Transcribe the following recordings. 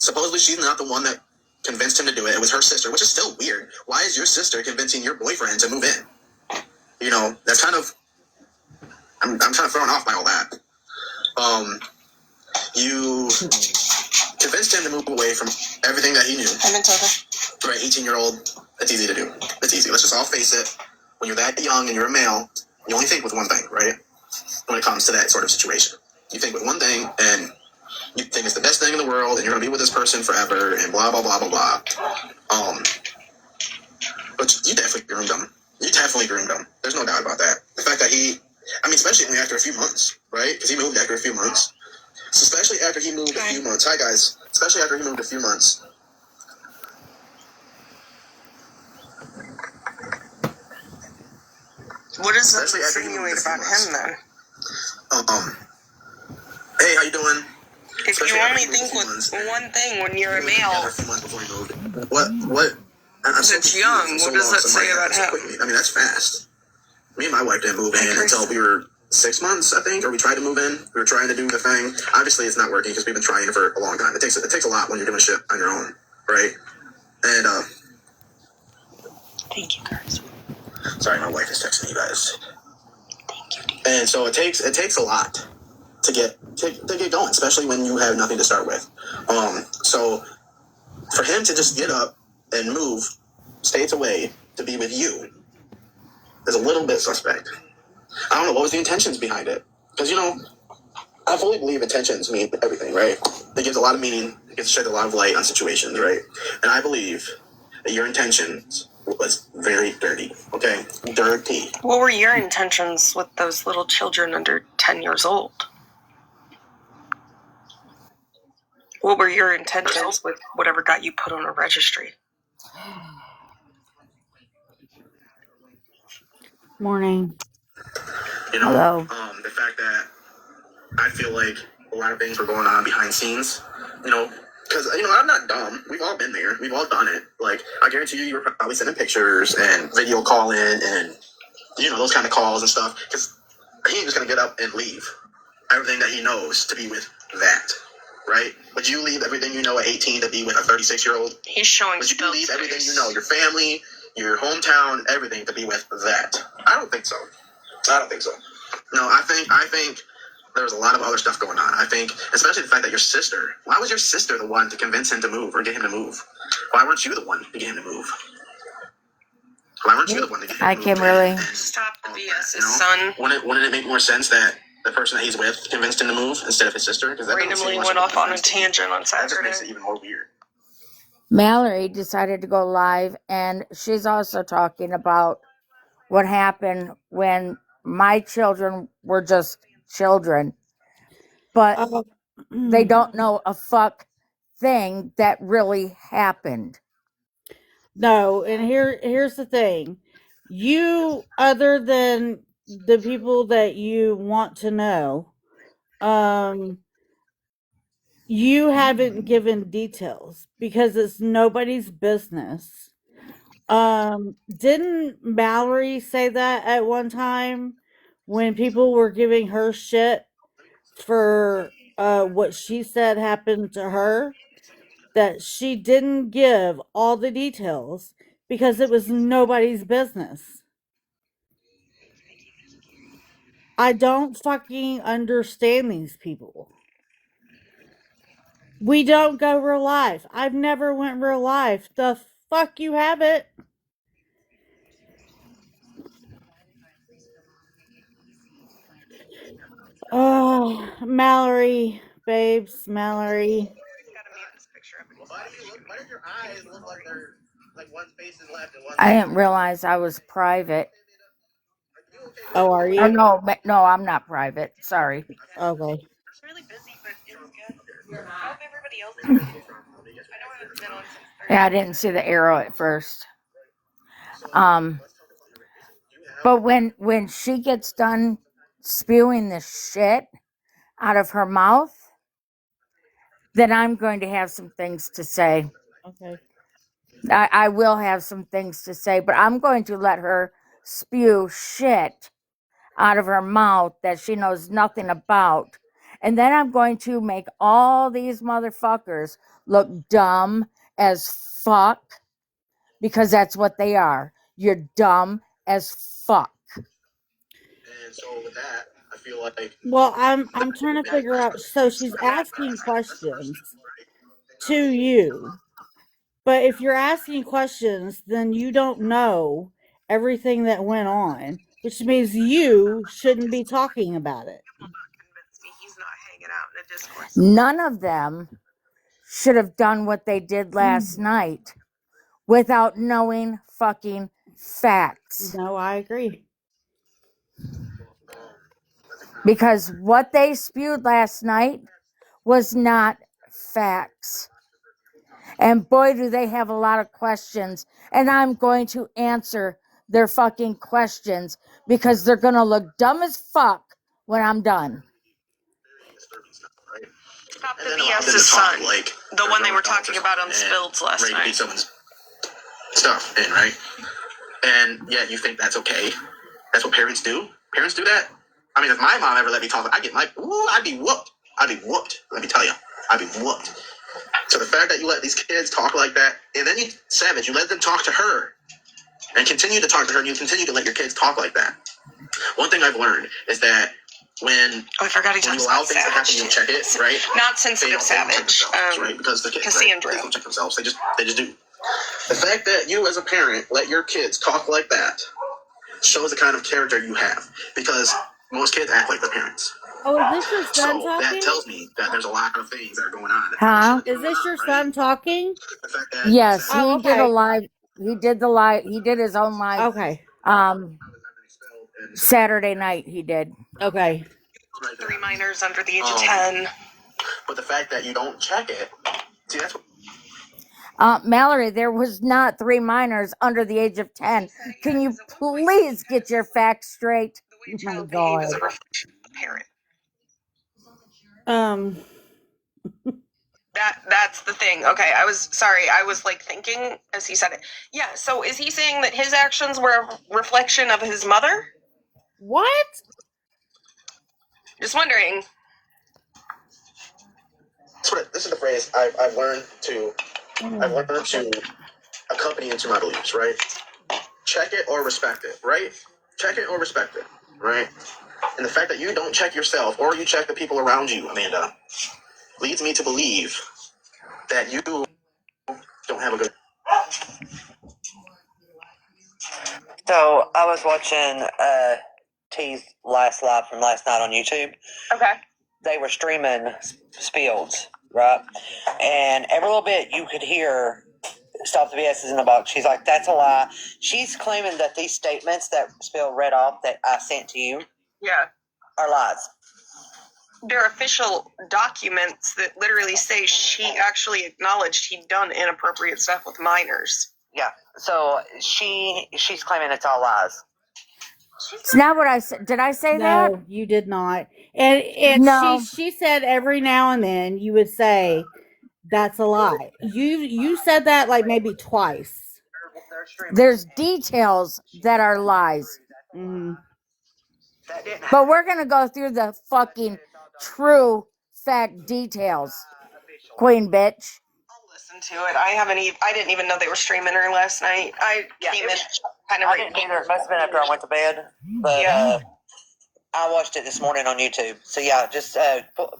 Supposedly she's not the one that convinced him to do it. It was her sister, which is still weird. Why is your sister convincing your boyfriend to move in? You know, that's kind of, I'm kind of thrown off by all that. You convinced him to move away from everything that he knew. Right, 18-year-old, that's easy to do. That's easy. Let's just all face it. When you're that young and you're a male, you only think with one thing, right? When it comes to that sort of situation. You think with one thing, and you think it's the best thing in the world, and you're going to be with this person forever, and blah, blah, blah, blah, blah. But you definitely groomed him. You definitely groomed him. There's no doubt about that. The fact that especially only after a few months, right? Because he moved after a few months. So especially after he moved a few months. Hi, guys. Especially after he moved a few months. What does that insinuate about him, then? Hey, how you doing? If you only think with one thing when you're a male, what? It's young. What does that say about him? I mean, that's fast. Me and my wife didn't move in until we were 6 months, I think, or we tried to move in. We were trying to do the thing. Obviously, it's not working because we've been trying for a long time. It takes a lot when you're doing shit on your own, right? And thank you, guys. Sorry, my wife is texting you guys. Thank you. And so it takes a lot to get going, especially when you have nothing to start with. So for him to just get up and move states away to be with you is a little bit suspect. I don't know what was the intentions behind it, because I fully believe intentions mean everything, right? It gives a lot of meaning. It gives shed a lot of light on situations, right? And I believe that your intentions was very dirty. Okay, dirty. What were your intentions with those little children under 10 years old? What were your intentions with whatever got you put on a registry? Morning. Hello. The fact that I feel like a lot of things were going on behind scenes, because, I'm not dumb. We've all been there. We've all done it. Like, I guarantee you were probably sending pictures and video calling and, those kind of calls and stuff, because he ain't just going to get up and leave everything that he knows to be with that, right? Would you leave everything you know at 18 to be with a 36-year-old? He's showing. Would you leave everything you know, your family, your hometown, everything to be with that? I don't think so. No, I think there's a lot of other stuff going on. I think, especially the fact that your sister, why was your sister the one to convince him to move or get him to move? Why weren't you the one to get him to move? Why weren't you the one to get him to move? I can really stop the BS, his son. Wouldn't it make more sense that the person that he's with convinced him to move instead of his sister? Because that randomly went off on a tangent on Saturday. That just makes it even more weird. Mallory decided to go live, and she's also talking about what happened when my children were just children, but they don't know a fuck thing that really happened. No, and here's the thing. You, other than the people that you want to know, you haven't given details because it's nobody's business. Didn't Mallory say that at one time when people were giving her shit for what she said happened to her? That she didn't give all the details because it was nobody's business. I don't fucking understand these people. We don't go real life. I've never went real life. The fuck you have it? Oh, Mallory, babes, Mallory. Why does your eyes look like they're like one space is left and one? I didn't realize I was private. Oh, are you? Oh, no, I'm not private. Sorry. Okay. It's really busy, but it was good. I hope everybody else is busy. I know it's been on since 30. Yeah, I didn't see the arrow at first. But when she gets done spewing the shit out of her mouth, then I'm going to have some things to say. Okay. I will have some things to say, but I'm going to let her spew shit out of her mouth that she knows nothing about. And then I'm going to make all these motherfuckers look dumb as fuck, because that's what they are. You're dumb as fuck. And so with that, I feel like Well, I'm trying to figure out. So she's asking questions to you, but if you're asking questions, then you don't know everything that went on, which means you shouldn't be talking about it. Convince me he's not hanging out in a discourse. None of them should have done what they did last night without knowing fucking facts. No, I agree. Because what they spewed last night was not facts. And boy, do they have a lot of questions. And I'm going to answer their fucking questions, because they're going to look dumb as fuck when I'm done. Stop and the then allowed them BS's to talk, son. like The one they were dogs or talking about on something, Spills last ready to night. beat someone's stuff in, right? And yet you think that's okay? That's what parents do? Parents do that? I mean, if my mom ever let me talk, I'd be whooped. I'd be whooped. Let me tell you, I'd be whooped. So the fact that you let these kids talk like that, and then you let them talk to her, and continue to talk to her, and you continue to let your kids talk like that. One thing I've learned is that when I forgot he when talks you allow about things to happen, Savage. you check it, right? Not They sensitive don't check Savage. themselves, right? Because the kids, right? Cassandra. They don't check themselves. They just do. The fact that you, as a parent, let your kids talk like that shows the kind of character you have. Because most kids act like their parents. Oh, is this your son So that talking? tells me that there's a lot of things that are going on. Huh? Is this your son talking? The fact that Yes, Oh, he did a okay. live. He did the live. He did his own live. Okay. Saturday night he did. Okay. 3 minors under the age of 10. But the fact that you don't check it, see, that's what. Mallory, there was not 3 minors under the age of 10. Can you please get your facts straight? The way a Oh my child behaves is a God. reflection of the parent. That's the thing. Okay, I was like thinking as he said it. Yeah, so is he saying that his actions were a reflection of his mother? What? Just wondering. This is the phrase I've learned to accompany into my beliefs, right? Check it or respect it, right? Check it or respect it, right? And the fact that you don't check yourself or you check the people around you, Amanda, leads me to believe that you don't have a good. So I was watching T's last live from last night on YouTube. Okay. They were streaming Spills, right? And every little bit you could hear Stop the BS is in the box. She's like, that's a lie. She's claiming that these statements that Spill read off that I sent to you Yeah. are lies. They're official documents that literally say she actually acknowledged he'd done inappropriate stuff with minors. Yeah. So she's claiming it's all lies. It's not what I said. Did I say that? No, you did not. And No. she said every now and then you would say that's a lie. You said that like maybe twice. There's details that are lies. Mm. But we're going to go through the fucking true fact details, queen bitch. I'll listen to it. I didn't even know they were streaming her last night. I came in kind of I didn't either. It must have been after I went to bed. But Yeah. I watched it this morning on YouTube. So yeah, just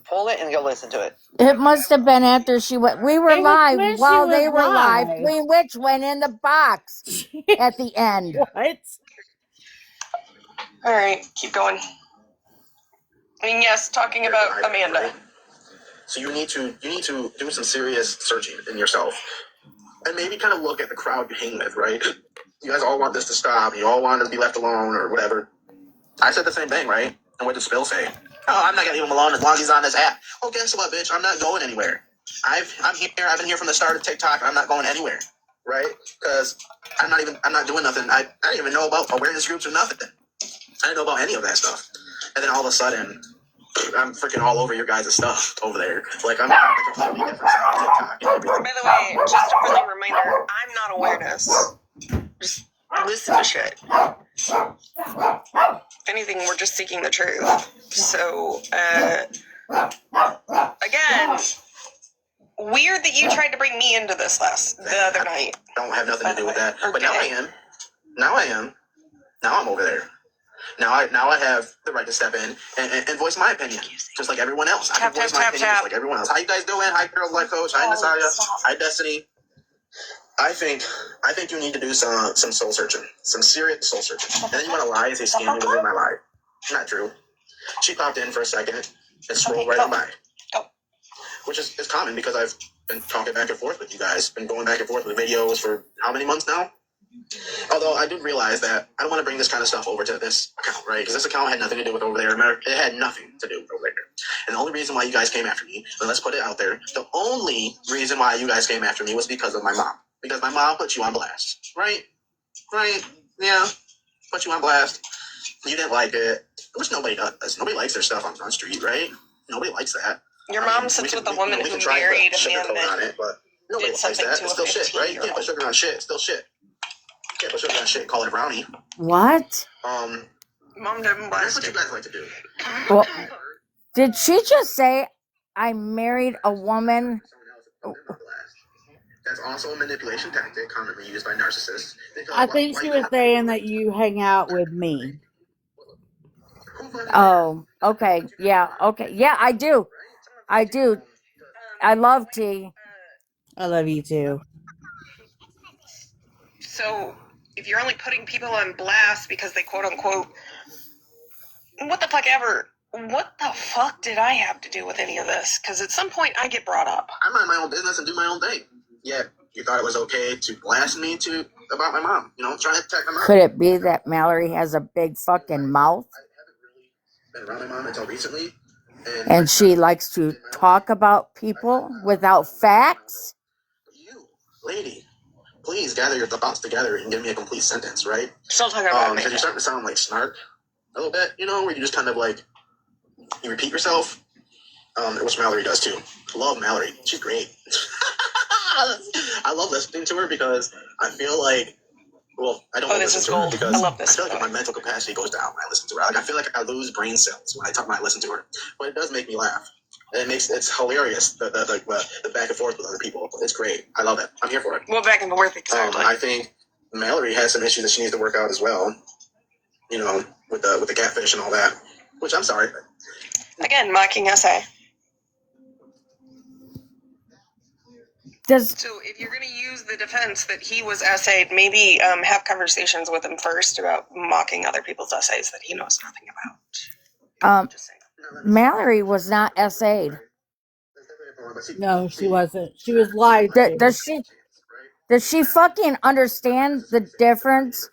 pull it and go listen to it. It must have been after she went. We were It was live when she while was they were live. live. Queen Witch went in the box at the end. What? All right, keep going. I mean, yes, talking about Amanda. Right? So you need to do some serious searching in yourself, and maybe kind of look at the crowd you hang with. Right? You guys all want this to stop. You all want to be left alone or whatever. I said the same thing, right? And what did Spill say? Oh, I'm not gonna leave him alone as long as he's on this app. Oh, guess what, bitch? I'm not going anywhere. I'm here. I've been here from the start of TikTok. I'm not going anywhere, right? Because I'm not doing nothing. I didn't even know about awareness groups or nothing. I didn't know about any of that stuff. And then all of a sudden, I'm freaking all over your guys' stuff over there. Like I'm a completely different side of TikTok and everything. By the way, just a friendly reminder, I'm not awareness. Just listen to shit. If anything, we're just seeking the truth. So, Again, weird that you tried to bring me into this the other night. Don't have nothing to do with that. But now I am. Now I'm over there. Now I have the right to step in and voice my opinion, just like everyone else. I can voice my opinion just like everyone else. How you guys doing? Hi, Girls Life Coach. Hi, Natalia. Hi, Destiny. I think you need to do some soul searching, some serious soul searching. And then you want to lie and say, "Scam me within my life." Not true. She popped in for a second and scrolled right on by, which is common because I've been talking back and forth with you guys, been going back and forth with videos for how many months now? Although I did realize that I don't want to bring this kind of stuff over to this account, right? Because this account had nothing to do with over there. It had nothing to do with over there. And the only reason why you guys came after me, and let's put it out there, the only reason why you guys came after me was because of my mom. Because my mom put you on blast, right? Right? Yeah. Put you on blast. You didn't like it, which nobody does. Nobody likes their stuff on Front Street, right? Nobody likes that. Your mom sits with a woman who married a man that nobody did likes something that. to It's still shit, right? You can't put sugar on shit. It's still shit. You can't put sugar on shit and call it a brownie. What? Mom didn't That's blast what you it. guys like to do. Well, did she just say I married a woman? That's also a manipulation tactic commonly used by narcissists. I think she was saying that you hang out with me. Oh, okay. Yeah, okay. Yeah, I do. I do. I love tea. I love you too. So, if you're only putting people on blast because they quote unquote, what the fuck ever, what the fuck did I have to do with any of this? Because at some point I get brought up. I mind my own business and do my own thing. Yeah, you thought it was okay to blast me about my mom, trying to attack my mom. Could it be that Mallory has a big fucking mouth? I haven't really been around my mom until recently. And she likes to talk about people without facts? You, lady, please gather your thoughts together and give me a complete sentence, right? Still talking about me. Because you're starting to sound like Snark a little bit, where you just kind of like, you repeat yourself, which Mallory does too. Love Mallory. She's great. I love listening to her because I feel like, I don't listen to her because I love this. I feel like my mental capacity goes down when I listen to her. Like I feel like I lose brain cells when I listen to her. But it does make me laugh. It's hilarious the back and forth with other people. It's great. I love it. I'm here for it. Well, back and forth exactly. I think Mallory has some issues that she needs to work out as well. With the catfish and all that. Which I'm sorry. Again, mocking essay. So if you're going to use the defense that he was essayed, maybe have conversations with him first about mocking other people's essays that he knows nothing about. Just saying. Mallory was not essayed. No, she wasn't. She was lied to. Does she fucking understand the difference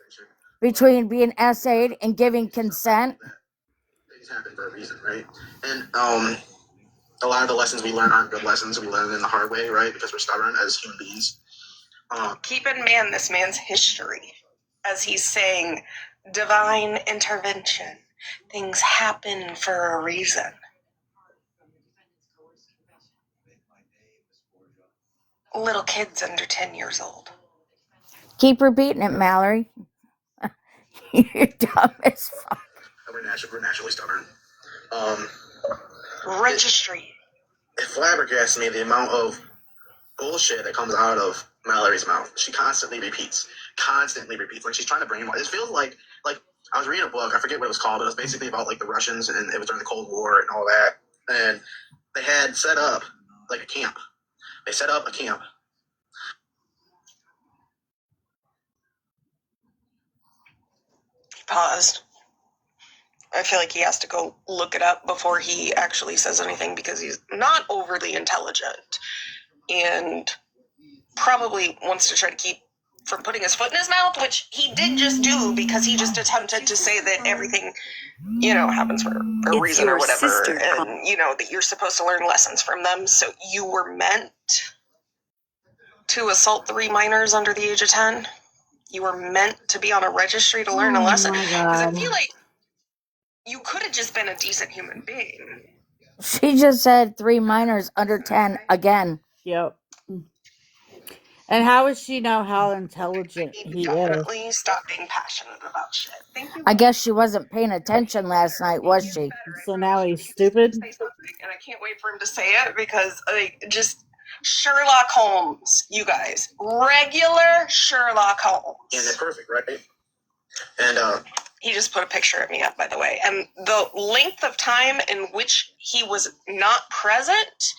between being essayed and giving consent? Things happen for a reason, right? And a lot of the lessons we learn aren't good lessons. We learn them the hard way, right? Because we're stubborn as human beings. Keep in mind this man's history. As he's saying, divine intervention. Things happen for a reason. Little kids under 10 years old. Keep repeating it, Mallory. You're dumb as fuck. We're naturally stubborn. Registry. It flabbergasts me the amount of bullshit that comes out of Mallory's mouth. She constantly repeats. Like she's trying to brainwash. It feels like I was reading a book. I forget what it was called, but it was basically about like the Russians, and it was during the Cold War and all that. And they had set up like a camp. They set up a camp. He paused. I feel like he has to go look it up before he actually says anything because he's not overly intelligent and probably wants to try to keep from putting his foot in his mouth, which he did just do because he just attempted to say that everything, happens for a reason or whatever. And, that you're supposed to learn lessons from them. So you were meant to assault 3 minors under the age of 10. You were meant to be on a registry to learn a lesson. Because I feel like you could have just been a decent human being. She just said 3 minors under 10 again. Yep. And how would she know how intelligent he is? Definitely stop being passionate about shit. Thank you. I guess she wasn't paying attention last night, was she? So now he's stupid? Say something, and I can't wait for him to say it because just Sherlock Holmes, you guys, regular Sherlock Holmes. And they're perfect, right? And he just put a picture of me up, by the way, and the length of time in which he was not present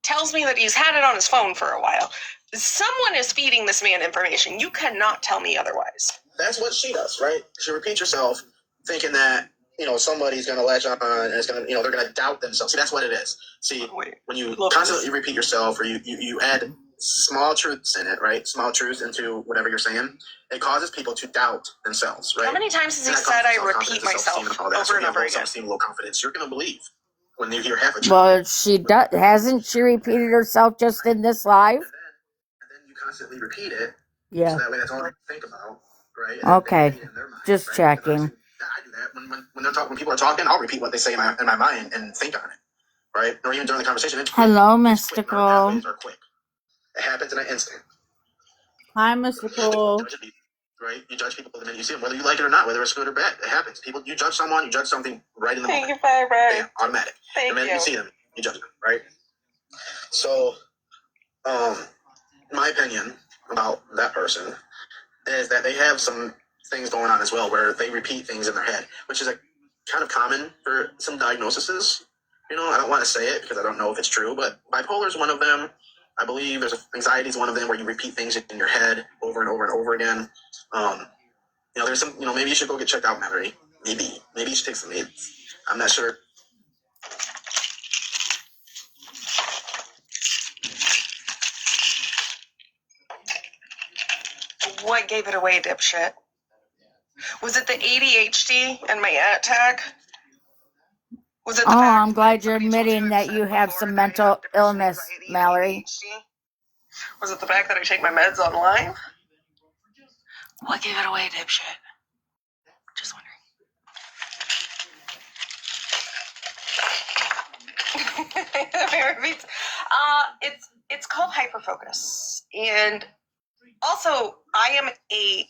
tells me that he's had it on his phone for a while. Someone is feeding this man information. You cannot tell me otherwise. That's what she does, right? She repeats herself, thinking that somebody's going to latch on and it's going to they're going to doubt themselves. See, that's what it is. See, when you constantly repeat yourself or you add small truths in it, right? Small truths into whatever you're saying, it causes people to doubt themselves, right? How many times has he said I repeat myself over and over again? Self-esteem, low confidence. You're going to believe when you hear half a truth. Well, she does. Hasn't she repeated herself just in this live? And then you constantly repeat it. Yeah. So that way, that's all they think about, right? Okay, just checking. I do that when they're talking. When people are talking, I'll repeat what they say in my mind and think on it, right? Or even during the conversation. Hello, Mystical. It happens in an instant. Hi, Mystical. Right? You judge people the minute you see them, whether you like it or not, whether it's good or bad. It happens. People, you judge someone, you judge something right in the moment. Thank you, Barbara. Automatic. The minute you see them, you judge them, right? So, my opinion about that person is that they have some things going on as well where they repeat things in their head, which is kind of common for some diagnoses. I don't want to say it because I don't know if it's true, but bipolar is one of them. I believe anxiety is one of them where you repeat things in your head over and over and over again. There's some, maybe you should go get checked out, Mallory. Maybe you should take some meds. I'm not sure. What gave it away, dipshit? Was it the ADHD and my attack? Was it the fact I'm glad you're admitting that you have some mental illness, Mallory. Was it the fact that I take my meds online? What gave it away, dipshit? Just wondering. It's called hyperfocus, and also I am a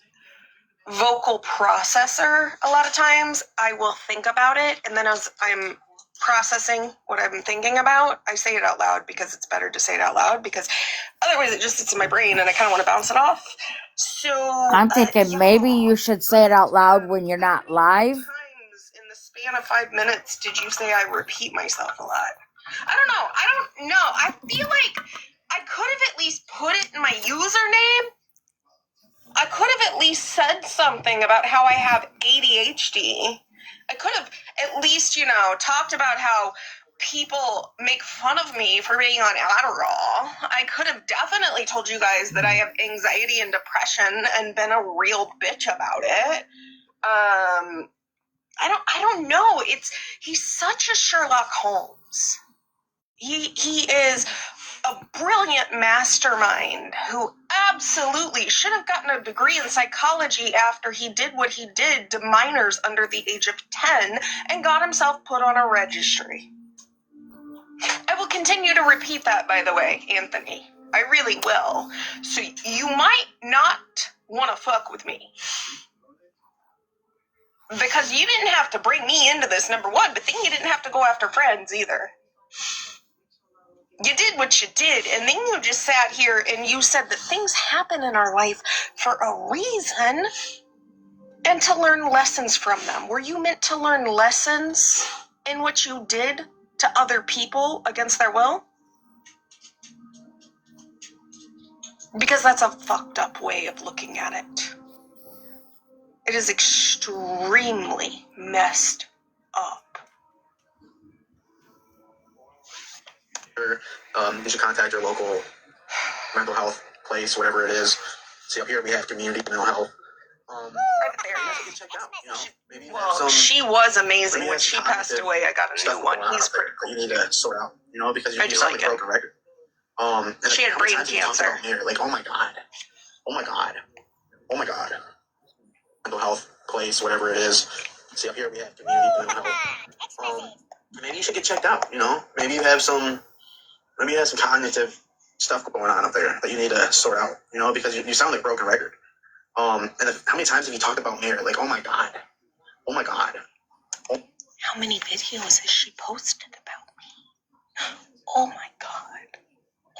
vocal processor. A lot of times I will think about it, and then as I'm processing what I'm thinking about, I say it out loud because it's better to say it out loud because otherwise it just sits in my brain and I kind of want to bounce it off. So I'm thinking maybe you should say it out loud when you're not live. Times in the span of 5 minutes did you say I repeat myself a lot? I don't know. I feel like I could have at least put it in my username. I could have at least said something about how I have ADHD. I could have at least, talked about how people make fun of me for being on Adderall. I could have definitely told you guys that I have anxiety and depression and been a real bitch about it. I don't know. He's such a Sherlock Holmes. He is a brilliant mastermind who absolutely should have gotten a degree in psychology after he did what he did to minors under the age of 10 and got himself put on a registry. I will continue to repeat that, by the way, Anthony. I really will. So you might not want to fuck with me. Because you didn't have to bring me into this, number one, but then you didn't have to go after friends either. You did what you did, and then you just sat here and you said that things happen in our life for a reason and to learn lessons from them. Were you meant to learn lessons in what you did to other people against their will? Because that's a fucked up way of looking at it. It is extremely messed up. You should contact your local mental health place, whatever it is. See, up here we have community mental health. Check out, she was amazing. When she passed away, I got a new one. He's pretty cool. You need to sort out, because you're like a broken record. And she had brain cancer. Like, oh my god. Mental health place, whatever it is. See, up here we have community mental health. Maybe you should get checked out. Maybe you have some cognitive stuff going on up there that you need to sort out, you know, because you sound like a broken record. And how many times have you talked about Mayor? Like, oh my God. Oh my God. How many videos has she posted about me? Oh my God.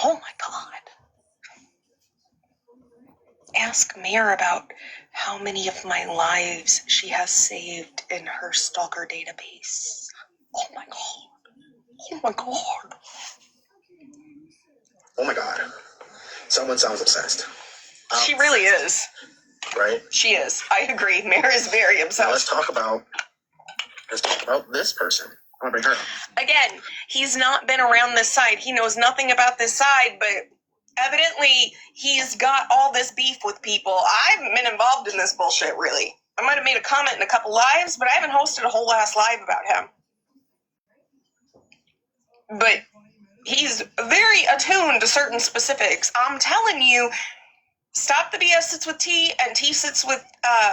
Oh my God. Ask Mayor about how many of my lives she has saved in her stalker database. Oh my God. Oh my God. Oh my God. Someone sounds obsessed. She really is. Right? She is. I agree. Mayor is very Now obsessed. let's talk about this person. I'm gonna bring her up. Again, he's not been around this side. He knows nothing about this side, but evidently he's got all this beef with people. I haven't been involved in this bullshit, really. I might have made a comment in a couple lives, but I haven't hosted a whole last live about him. But he's very attuned to certain specifics. I'm telling you, Stop the BS sits with T, and T sits with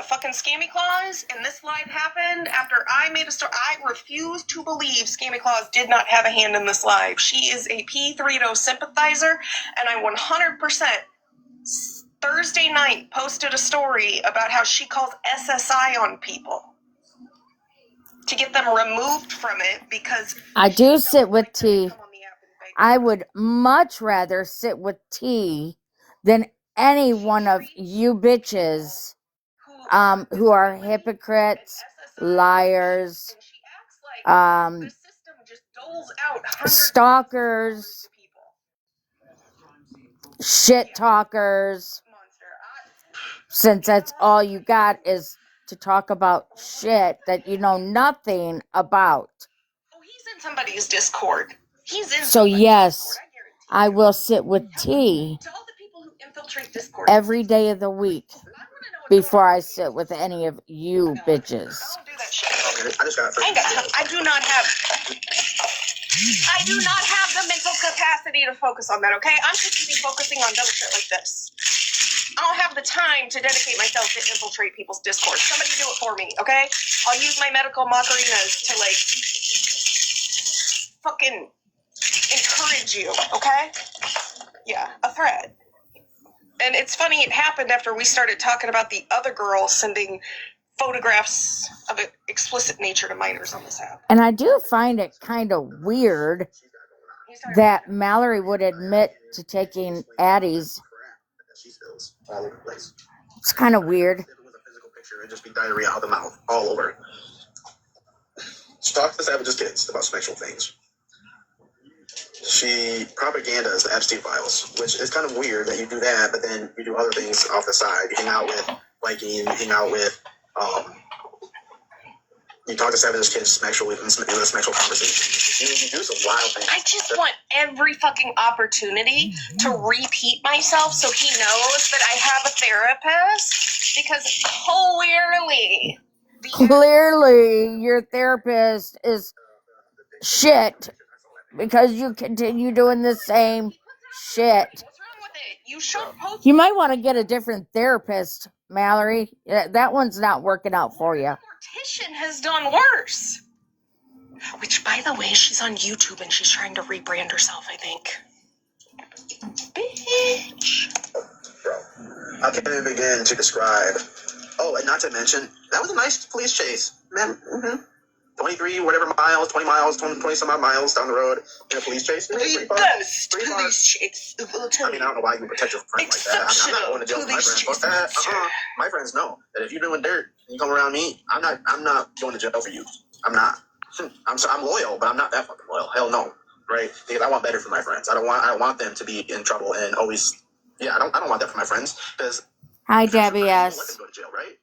fucking Scammy Claus, and this live happened after I made a story. I refuse to believe Scammy Claus did not have a hand in this live. She is a P3 sympathizer, and I 100% Thursday night posted a story about how she calls SSI on people to get them removed from it because I do sit with T. I would much rather sit with T than any one of you bitches who are hypocrites, liars, stalkers, shit talkers, since that's all you got is to talk about shit that you know nothing about. Oh, he's in somebody's Discord. He's in. So yes, I will sit with T every day of the week before I sit with any of you bitches. I don't do that shit. I do not have the mental capacity to focus on that, okay? I'm just busy focusing on dumb shit like this. I don't have the time to dedicate myself to infiltrate people's Discord. Somebody do it for me, okay? I'll use my medical macarinas to, like, fucking encourage you, okay? Yeah, a thread. And it's funny, it happened after we started talking about the other girl sending photographs of an explicit nature to minors on this app. And I do find it kind of weird that Mallory would admit to taking Addie's. It's kind of weird. If it was a physical picture, it'd just be diarrhea out of the mouth, all over. She talks to savages kids about sexual things. She propagandas the Epstein files, which is kind of weird that you do that, but then you do other things off the side. You hang out with Viking, you hang out with, you talk to savages kids sexually in sexual conversation. You do some wild things. I just want every fucking opportunity to repeat myself so he knows that I have a therapist, because clearly your therapist is shit because you continue doing the same shit. What's wrong with it? You should post. You might want to get a different therapist, Mallory. That one's not working out for you. Mortician has done worse. Which, by the way, she's on YouTube and she's trying to rebrand herself, I think. Bitch. Bro, how can I begin to describe? Oh, and not to mention, that was a nice police chase, man. 23 whatever miles, 20 miles, 20 some odd miles down the road in a police chase. The best police chase. I mean, I don't know why you would protect your friend like that. I mean, I'm not going to jail with my friends. Fuck that. My friends know that if you're doing dirt and you come around me, I'm not going to jail for you. I'm not. I'm loyal, but I'm not that fucking loyal. Hell no, right? Because I want better for my friends. I don't want them to be in trouble and always. Yeah, I don't want that for my friends. Because hi, Debbie S. Let them go to jail, right?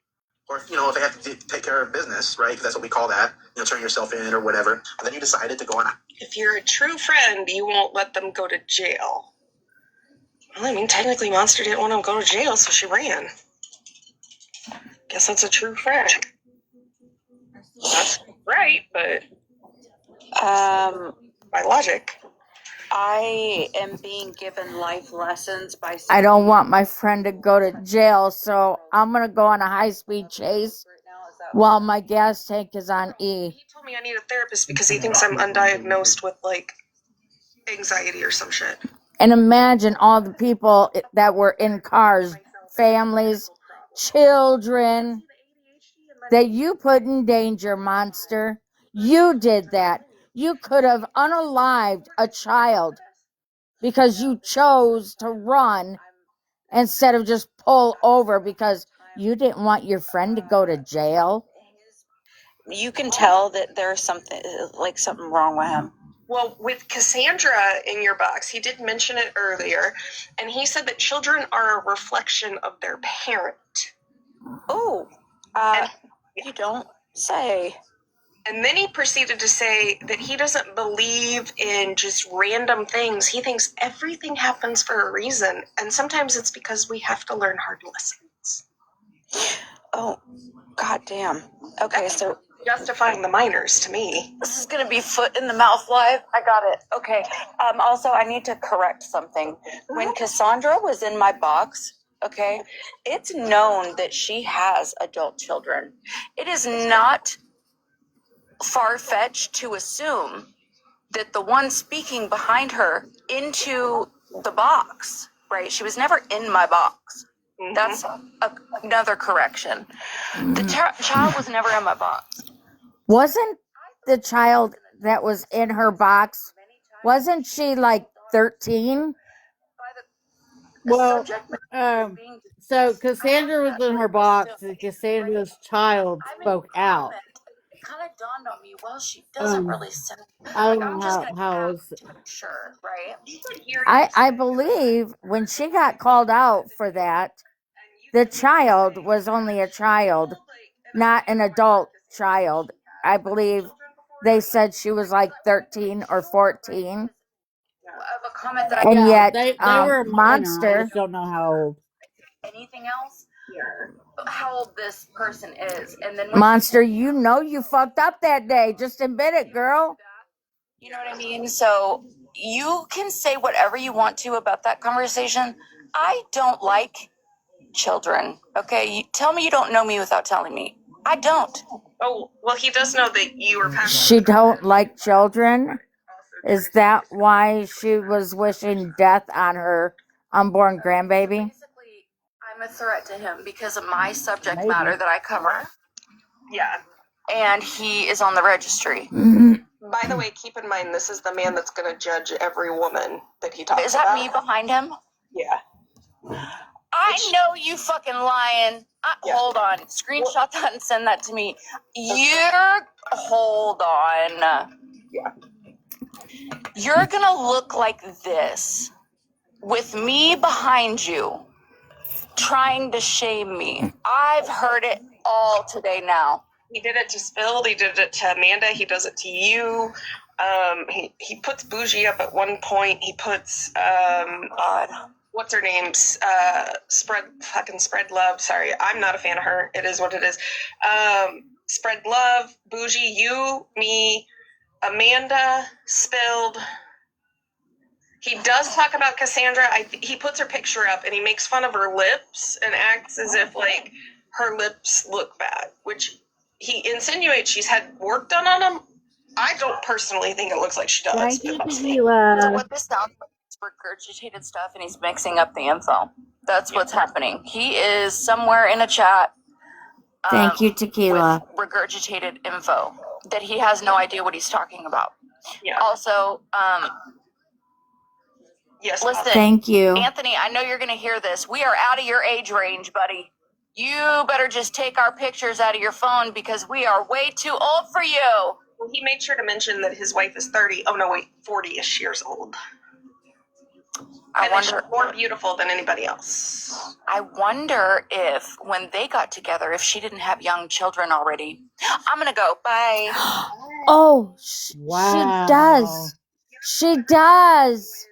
Or if they have to take care of business, right? Because that's what we call that. Turn yourself in or whatever. And then you decided to go on. If you're a true friend, you won't let them go to jail. Well, I mean, technically, Monster didn't want to go to jail, so she ran. Guess that's a true friend. That's right, but by logic. I am being given life lessons by. I don't want my friend to go to jail, so I'm going to go on a high-speed chase while my gas tank is on E. He told me I need a therapist because he thinks I'm undiagnosed with, like, anxiety or some shit. And imagine all the people that were in cars, families, children, that you put in danger, monster. You did that. You could have unalived a child because you chose to run instead of just pull over because you didn't want your friend to go to jail. You can tell that there's something wrong with him. Well, with Cassandra in your box, he did mention it earlier, and he said that children are a reflection of their parent. Oh, you don't say. And then he proceeded to say that he doesn't believe in just random things. He thinks everything happens for a reason, and sometimes it's because we have to learn hard lessons. Oh, goddamn. Okay, so justifying the minors to me. This is gonna be foot in the mouth live. I got it. Okay. Also, I need to correct something. When Cassandra was in my box, okay, it's known that she has adult children. It is not far-fetched to assume that the one speaking behind her into the box, right? She was never in my box. Mm-hmm. That's another correction. The child was never in my box. Wasn't the child that was in her box, wasn't she like 13? Well, so Cassandra was in her box, and Cassandra's child spoke out. It kind of dawned on me. Well, she doesn't really say. I don't know how is sure, right? I believe when she got called out for that, the child was only a child, not an adult child. I believe they said she was like 13 or 14. Of a comment that and yet, they were a minor. Monster. I just don't know how old. Anything else? How old this person is, and then Monster, you know you fucked up that day. Just admit it, girl. You know what I mean? So you can say whatever you want to about that conversation. I don't like children. Okay, you tell me you don't know me without telling me. I don't. Oh, well, he does know that you were passionate. She don't like children? Is that why she was wishing death on her unborn grandbaby? Basically, I'm a threat to him because of my subject matter that I cover. Yeah. And he is on the registry. By the way, keep in mind, this is the man that's going to judge every woman that he talks about. Is that me behind him? Yeah. I know you fucking lying. Yeah. Hold on. Screenshot that and send that to me. Hold on. Yeah. You're gonna look like this with me behind you trying to shame me. I've heard it all today now. He did it to Spill. He did it to Amanda. He does it to you. He puts Bougie up at one point. He puts God. What's her name? Spread Love. Sorry, I'm not a fan of her. It is what it is. Spread Love, Bougie, you, me, Amanda, Spilled. He does talk about Cassandra. He puts her picture up and he makes fun of her lips and acts as if like her lips look bad, which he insinuates she's had work done on them. I don't personally think it looks like she does. Thank you, So Tequila. what this sounds like is regurgitated stuff, and he's mixing up the info. That's what's happening. He is somewhere in a chat. Thank you, Tequila. With regurgitated info that he has no idea what he's talking about. Yeah. Also, yes. Listen, thank you, Anthony. I know you're going to hear this. We are out of your age range, buddy. You better just take our pictures out of your phone because we are way too old for you. Well, he made sure to mention that his wife is 30. Oh, no, wait, 40-ish years old. I wonder, she's more beautiful than anybody else. I wonder if when they got together, if she didn't have young children already. I'm going to go. Bye. Oh, Wow. she does. She does.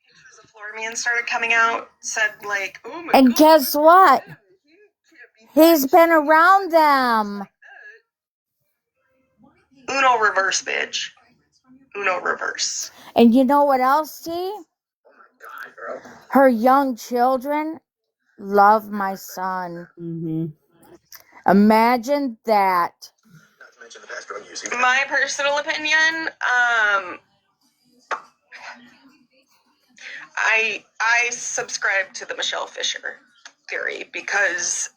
Pictures of Florman started coming out, said like, oh my And God. guess what? He's been around them. Uno reverse, bitch. Uno reverse. And you know what else, T? Her young children love my son. Mm-hmm. Imagine that. Not to mention the past drug use. My personal opinion, I subscribe to the Michelle Fisher theory because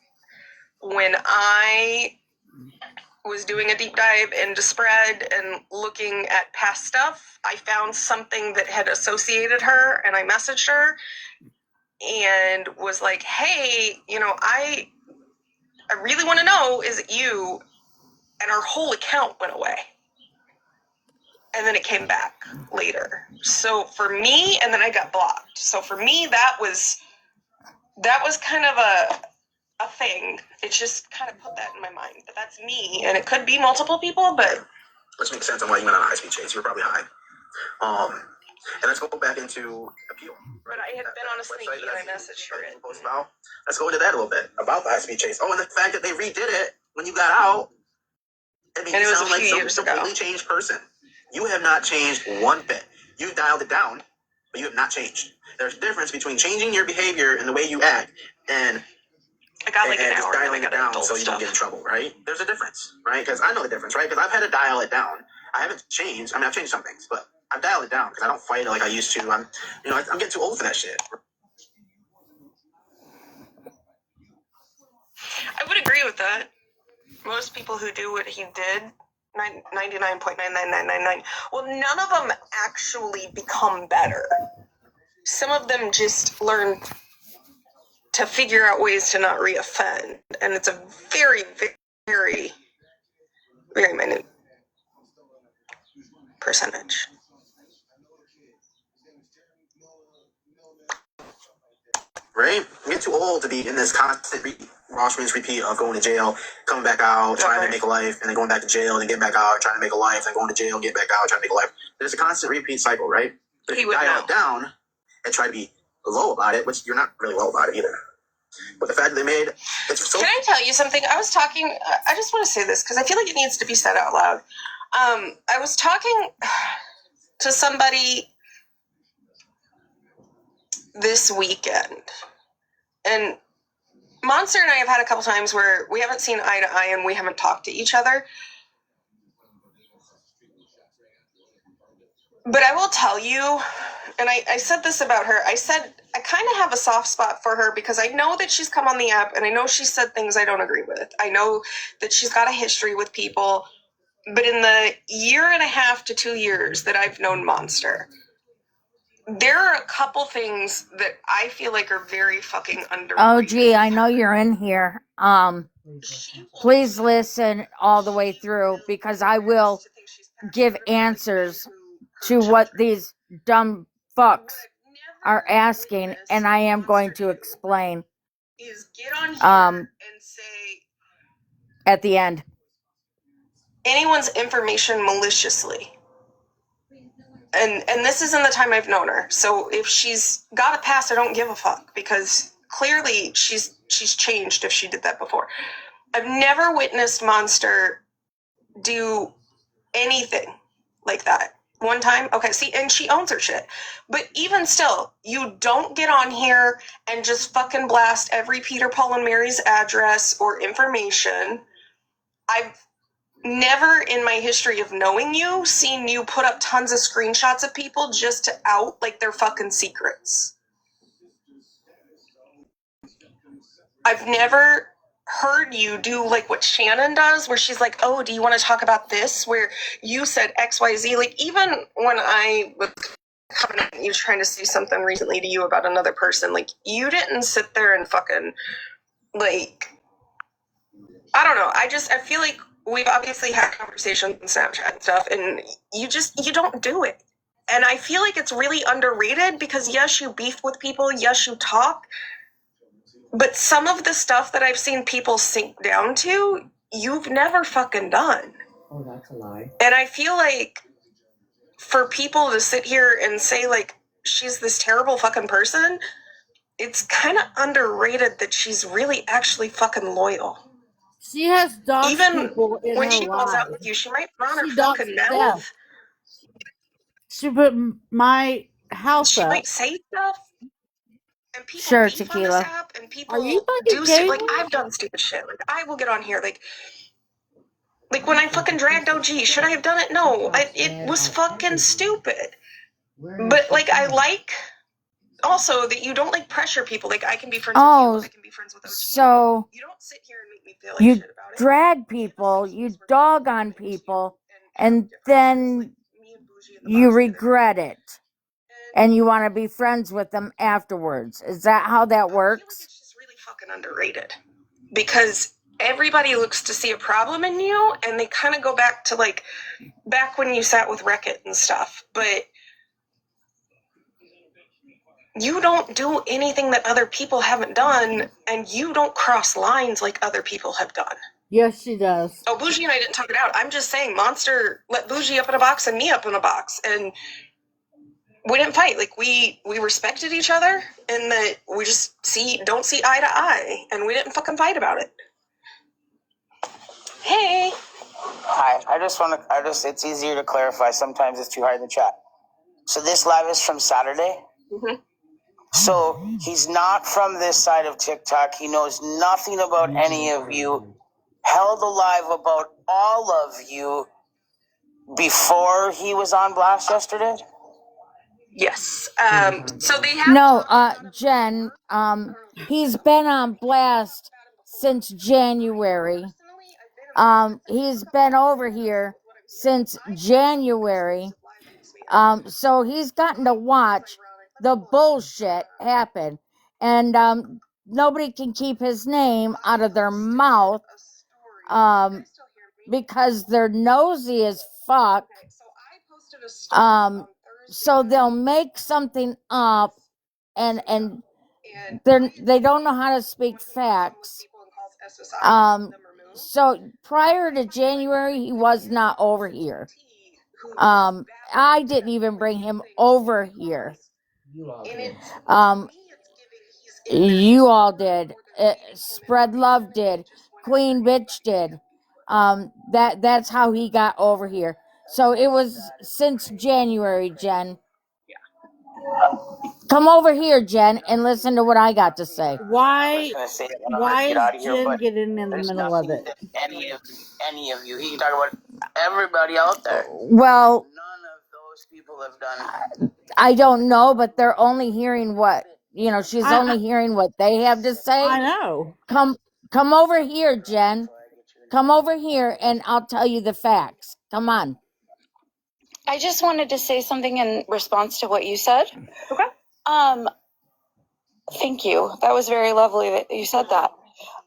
when I was doing a deep dive into spread and looking at past stuff, I found something that had associated her, and I messaged her and was like, hey, I really want to know, is it you? And her whole account went away. And then it came back later. So for me, and then I got blocked. So for me, that was kind of a thing. It just kind of put that in my mind. But that's me, and it could be multiple people, but... Which makes sense on why you went on a high-speed chase. You were probably high. And let's go back into appeal. But I had been on a sneaky and I messaged her. Let's go into that a little bit about the high-speed chase. Oh, and the fact that they redid it when you got out. I mean, you sound like some completely changed person. You have not changed one bit. You dialed it down, but you have not changed. There's a difference between changing your behavior and the way you act and I got like an just hour dialing it down so you don't get in trouble, right? There's a difference, right? Because I know the difference, right? Because I've had to dial it down. I haven't changed. I mean, I've changed some things, but I've dialed it down because I don't fight it like I used to. I'm getting too old for that shit. I would agree with that. Most people who do what he did, 99.99999, well, none of them actually become better. Some of them just learn to figure out ways to not reoffend, and it's a very, very, very minute percentage. Right? You get too old to be in this constant Ross repeat of going to jail, coming back out, trying to make a life, and then going back to jail, and then getting back out, trying to make a life, and going to jail, and get back out, trying to make a life. There's a constant repeat cycle, right? But if you dial it down and try to be low about it, which you're not really low about it either. But the fact that they made it's so. Can I tell you something? I was talking. I just want to say this because I feel like it needs to be said out loud. I was talking to somebody this weekend, and Monster and I have had a couple times where we haven't seen eye to eye and we haven't talked to each other. But I will tell you, and I said this about her, I said I kind of have a soft spot for her because I know that she's come on the app and I know she said things I don't agree with. I know that she's got a history with people, but in the 1.5 to 2 years that I've known Monster, there are a couple things that I feel like are very fucking underrated. Oh, gee, I know you're in here. Please listen all the way through because I will give answers to what these dumb fucks are asking, and I am going to explain and say at the end. Anyone's information maliciously. And this isn't the time I've known her. So if she's got a past, I don't give a fuck because clearly she's changed if she did that before. I've never witnessed Monster do anything like that. One time, okay, see, and she owns her shit. But even still, you don't get on here and just fucking blast every Peter, Paul, and Mary's address or information. I've never in my history of knowing you seen you put up tons of screenshots of people just to out like their fucking secrets. I've never heard you do like what Shannon does where she's like, oh, do you want to talk about this? Where you said XYZ. Like even when I was coming at you trying to say something recently to you about another person, like you didn't sit there and fucking like, I don't know. I feel like we've obviously had conversations on Snapchat and stuff, and you don't do it. And I feel like it's really underrated because yes, you beef with people, yes, you talk, but some of the stuff that I've seen people sink down to, you've never fucking done. Oh, that's a lie. And I feel like for people to sit here and say like she's this terrible fucking person, it's kind of underrated that she's really actually fucking loyal. She has doxed even people in when her she calls life. out with you, she might put on her She fucking doxed mouth. She put my house She up. might say stuff, and people Sure, beef Tequila. on this app, and people Are you do fucking like I've done stupid shit. Like I will get on here, like when I fucking dragged OG. Should I have done it? No, it was fucking stupid. But like I like also that you don't like pressure people. Like I can be friends Oh, with you. I can be friends with so you don't sit here and make me feel like you shit about it. drag people, you dog on people, and then you regret it. And you want to be friends with them afterwards. Is that how that works? I feel like it's just really fucking underrated. Because everybody looks to see a problem in you, and they kind of go back to like back when you sat with Reckitt and stuff. But you don't do anything that other people haven't done, and you don't cross lines like other people have done. Yes, she does. Oh, Bougie and I didn't talk it out. I'm just saying, Monster let Bougie up in a box and me up in a box, and we didn't fight. Like we respected each other, and that we just don't see eye to eye, and we didn't fucking fight about it. Hey. Hi. It's easier to clarify. Sometimes it's too hard in the chat. So this live is from Saturday. Mm-hmm. So he's not from this side of TikTok. He knows nothing about any of you. Held a live about all of you before he was on blast yesterday. Yes. So they have No, Jen, he's been on blast since January. He's been over here since January. So he's gotten to watch the bullshit happen. And nobody can keep his name out of their mouth because they're nosy as fuck. So they'll make something up and they don't know how to speak facts. So prior to January, he was not over here. I didn't even bring him over here. You all did. Spread Love did. Queen Bitch did. That's how he got over here. So it was since January, Jen. Come over here, Jen, and listen to what I got to say. Why Is Jen getting in the middle of it? Any of you. He can talk about everybody out there. Well, None of those people have done. I don't know, but they're only hearing what she's only hearing what they have to say. I know. Come over here, Jen. Come over here, and I'll tell you the facts. Come on. I just wanted to say something in response to what you said. Okay. Thank you. That was very lovely that you said that.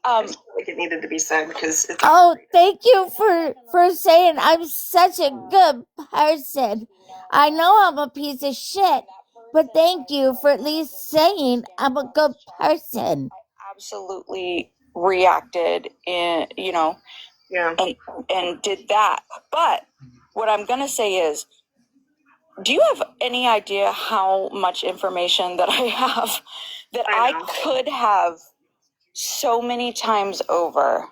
Like it needed to be said because it's. Oh, thank you for saying I'm such a good person. I know I'm a piece of shit, but thank you for at least saying I'm a good person. I absolutely reacted Yeah. and did that. But what I'm gonna say is, do you have any idea how much information that I have that I could have so many times over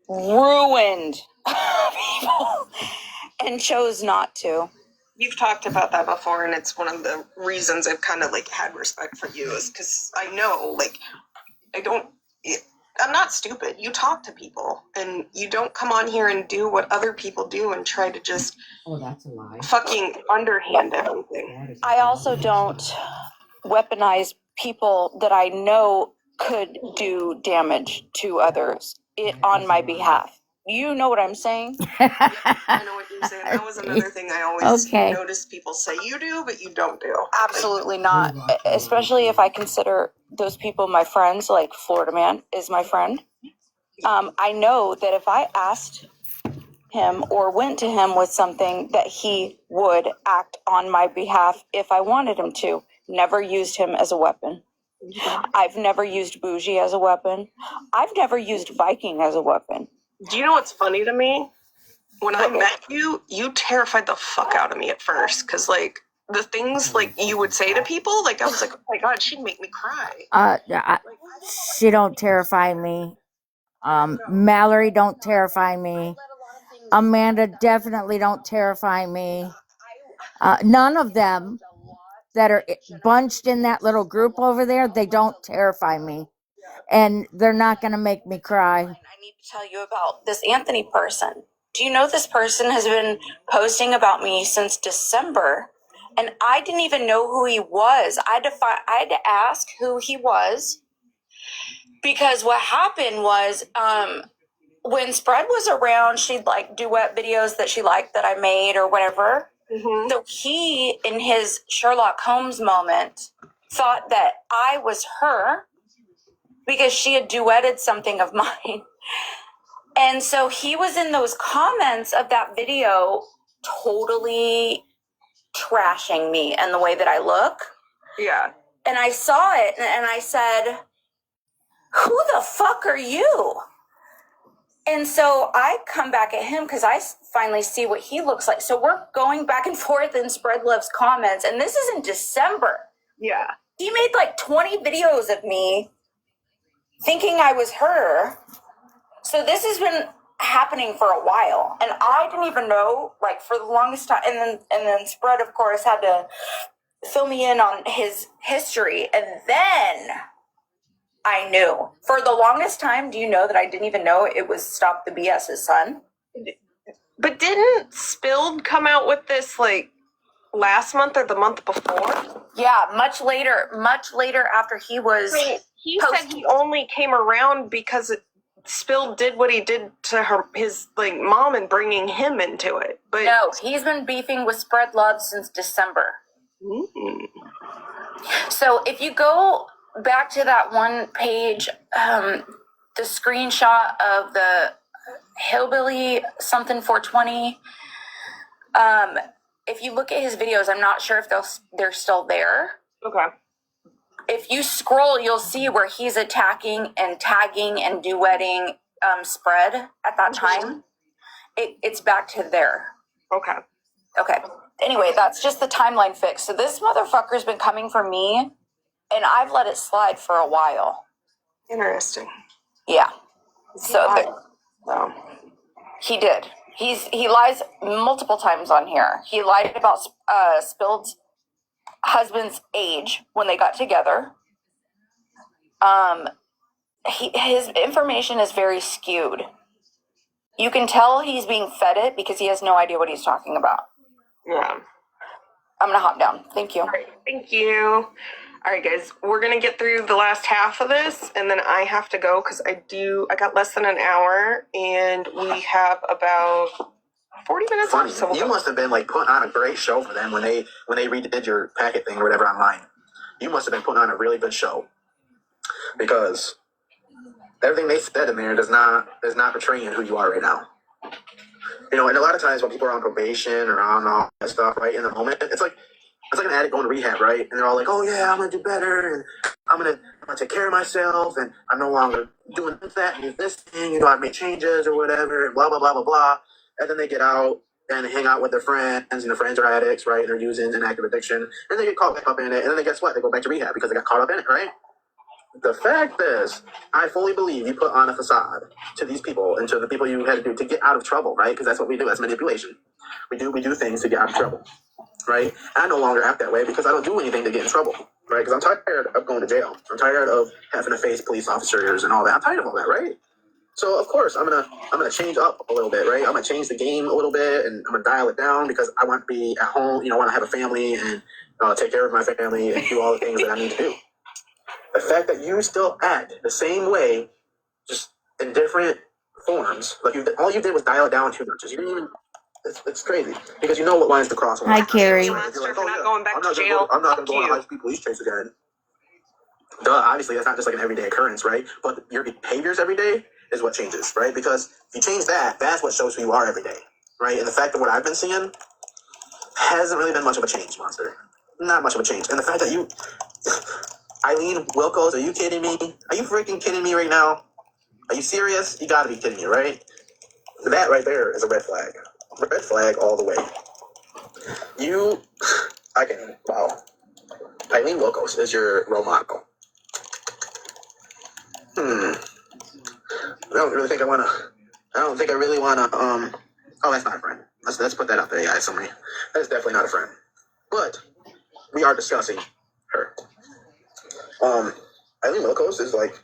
ruined people and chose not to? You've talked about that before, and it's one of the reasons I've kind of like had respect for you is because I know, like, I'm not stupid. You talk to people, and you don't come on here and do what other people do and try to just that's a lie. fucking underhand everything. I also don't weaponize people that I know could do damage to others on my behalf. You know what I'm saying? I know what you're saying. That was another thing I always notice people say you do, but you don't do. Absolutely not. Especially if I consider those people my friends, like Florida Man is my friend. I know that if I asked him or went to him with something, that he would act on my behalf if I wanted him to. Never used him as a weapon. I've never used Bougie as a weapon. I've never used Viking as a weapon. Do you know what's funny to me? When I met you, you terrified the fuck out of me at first, because like the things like you would say to people, like I was like, oh my god, she'd make me cry. She don't terrify me. Mallory don't terrify me. Amanda definitely don't terrify me. None of them that are bunched in that little group over there, they don't terrify me. And they're not going to make me cry. I need to tell you about this Anthony person. Do you know this person has been posting about me since December and I didn't even know who he was. I had to ask who he was, because what happened was, when Spread was around, she'd like duet videos that she liked that I made or whatever. So he, in his Sherlock Holmes moment, thought that I was her because she had duetted something of mine. And so he was in those comments of that video totally trashing me and the way that I look. Yeah. And I saw it and I said, who the fuck are you? And so I come back at him because I finally see what he looks like. So we're going back and forth in Spread Love's comments. And this is in December. Yeah. He made like 20 videos of me thinking I was her. So this has been happening for a while. And I didn't even know, like, for the longest time. And then Spread, of course, had to fill me in on his history. And then I knew. For the longest time, do you know that I didn't even know it was Stop the BS's son? But didn't Spilled come out with this like last month or the month before? Yeah, much later after he was. So he said he only came around because Spilled did what he did to his like mom and bringing him into it. But no, he's been beefing with Spread Love since December. So if you go back to that one page, the screenshot of the Hillbilly something 420, if you look at his videos, I'm not sure if they're still there. Okay. If you scroll, you'll see where he's attacking and tagging and duetting Spread at that time. It's back to there. Okay. Anyway, that's just the timeline fix. So this motherfucker's been coming for me, and I've let it slide for a while. Interesting. Yeah. So he did. He lies multiple times on here. He lied about Spilled's husband's age when they got together. His information is very skewed. You can tell he's being fed it because he has no idea what he's talking about. Yeah. I'm gonna hop down. Thank you. All right. Thank you. All right, guys, we're going to get through the last half of this, and then I have to go because I got less than an hour, and we have about 40 minutes Funny, left. So you must have been like putting on a great show for them when they redid your packet thing or whatever online. You must have been putting on a really good show because everything they said in there is not portraying who you are right now. You know, and a lot of times when people are on probation or on all that stuff, right, in the moment, it's like an addict going to rehab, right? And they're all like, oh, yeah, I'm going to do better, and I'm going to take care of myself, and I'm no longer doing that and this thing, you know, I've made changes or whatever, and blah, blah, blah, blah, blah. And then they get out and hang out with their friends, and their friends are addicts, right? And they're using an active addiction, and they get caught back up in it, and then guess what? They go back to rehab because they got caught up in it, right? The fact is, I fully believe you put on a facade to these people and to the people you had to do to get out of trouble, right? Because that's what we do. That's manipulation. We do things to get out of trouble. Right? I no longer act that way because I don't do anything to get in trouble, right? Because I'm tired of going to jail. I'm tired of having to face police officers and all that. I'm tired of all that, right? So of course I'm gonna change up a little bit, right? I'm gonna change the game a little bit, and I'm gonna dial it down because I want to be at home. You know, I want to have a family and take care of my family and do all the things that I need to do. The fact that you still act the same way, just in different forms, like all you did was dial it down 2 notches. You didn't even. It's crazy because you know what lines to cross. Hi, Carrie. You're not going back to jail. I'm not going to go on high speed police chase again. Duh, obviously that's not just like an everyday occurrence, right? But your behaviors every day is what changes, right? Because if you change that, that's what shows who you are every day, right? And the fact that what I've been seeing hasn't really been much of a change, Monster. Not much of a change. And the fact that you, Eileen Wilkos, are you kidding me? Are you freaking kidding me right now? Are you serious? You got to be kidding me, right? That right there is a red flag. Red flag all the way. Wow. Eileen Wilkos is your role model. I don't think I really want to, oh, that's not a friend. Let's put that out there, guys. Somebody. That's definitely not a friend. But we are discussing her. Eileen Wilkos is like,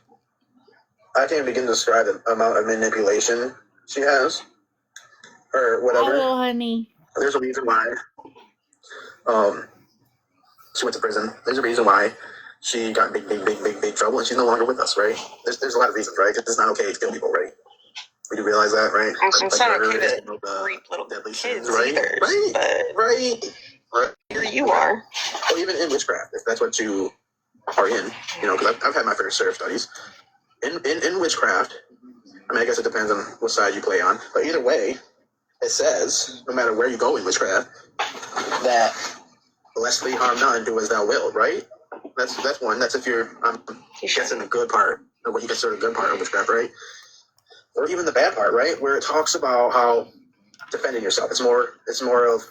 I can't begin to describe the amount of manipulation she has. Or whatever. Hello, honey. There's a reason why. She went to prison. There's a reason why she got in big trouble, and she's no longer with us, right? There's a lot of reasons, right? It's not okay to kill people, right? We do realize that, right? It's not okay to rape little kids right? either. Right. Here you are. Or even in witchcraft, if that's what you are in, because I've had my fair share of studies. In witchcraft, I mean, I guess it depends on what side you play on, but either way, it says, no matter where you go in witchcraft, that lestly harm none, do as thou wilt, right? That's one. That's if you're, guessing the good part, or what you consider the good part of witchcraft, right? Or even the bad part, right? Where it talks about how defending yourself. It's more of,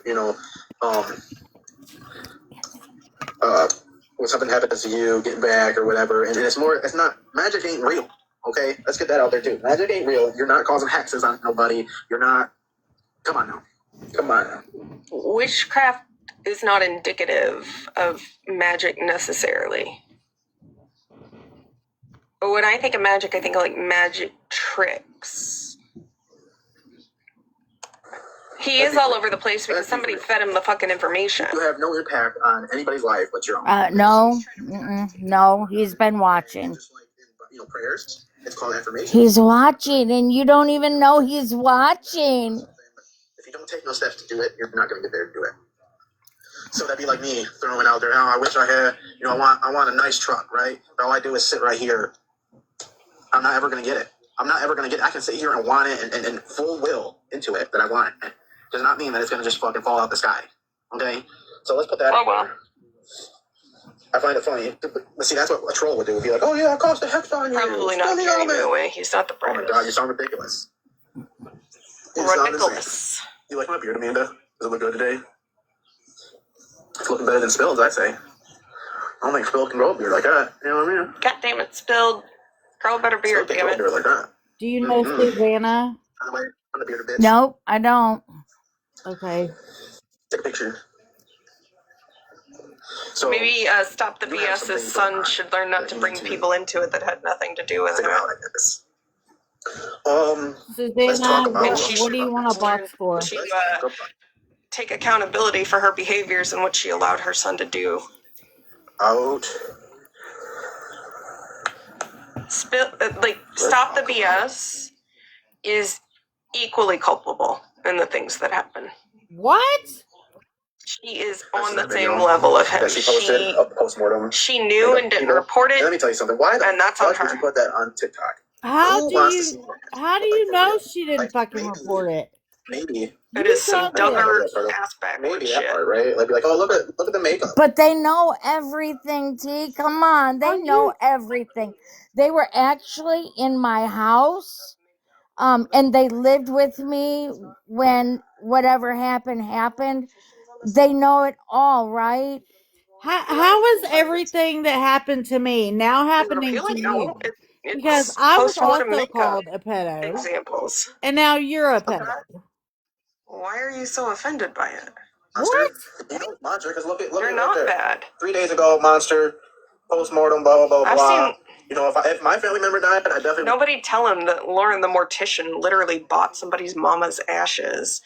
when something happens to you, getting back or whatever. And it's not, magic ain't real. Okay? Let's get that out there too. Magic ain't real. You're not causing hexes on nobody. You're not, come on now. Witchcraft is not indicative of magic necessarily. But when I think of magic, I think of like magic tricks. He is all over the place because somebody fed him the fucking information. You have no impact on anybody's life but your own. No, he's been watching. Just like, prayers, it's called affirmation. He's watching, and you don't even know he's watching. If you don't take no steps to do it, you're not going to get there to do it. So that'd be like me throwing out there, oh, I wish I had, I want a nice truck, right? But all I do is sit right here. I'm not ever going to get it. I can sit here and want it and full will into it that I want it. Does not mean that it's going to just fucking fall out the sky. Okay? So let's put that out there. I find it funny. But see, that's what a troll would do. Would be like, oh yeah, it cost a hex on you. Probably not carrying me away. He's not the Oh my brightest. god, you sound ridiculous. Ridiculous. You like my beard, Amanda? Does it look good today? It's looking better than Spilled, I say. I don't think Spilled can grow a beard like that. You know what I mean? God damn it, Spilled. Grow a better beard, damn it. Beard like that. Do you know Susanna? By the way, I'm the bearded bitch. Nope, I don't. Okay. Take a picture. So maybe Stop the BS's son should learn not to bring people into it that had nothing to do with him. Susanna, what do you want a box for? To take accountability for her behaviors and what she allowed her son to do. Out. Stop the BS is equally culpable in the things that happen. What? She is on the same level of him. That she posted a postmortem. She knew and didn't report it. And let me tell you something. Why the fuck would you put that on TikTok? How do you know she didn't fucking report it? Maybe it is some Duggar aspect. Maybe that part, right? Like, be like, oh, look at the makeup. But they know everything, T. Come on, they know everything. They were actually in my house, and they lived with me when whatever happened. They know it all, right? How is everything that happened to me now happening to you? Because I was also called a pedo. Examples. And now you're a pedo. Why are you so offended by it? What? Monster, because look You're at not right bad. 3 days ago, Monster, postmortem, blah, blah, blah, blah. If my family member died, I definitely... Nobody tell him that Lauren the mortician literally bought somebody's mama's ashes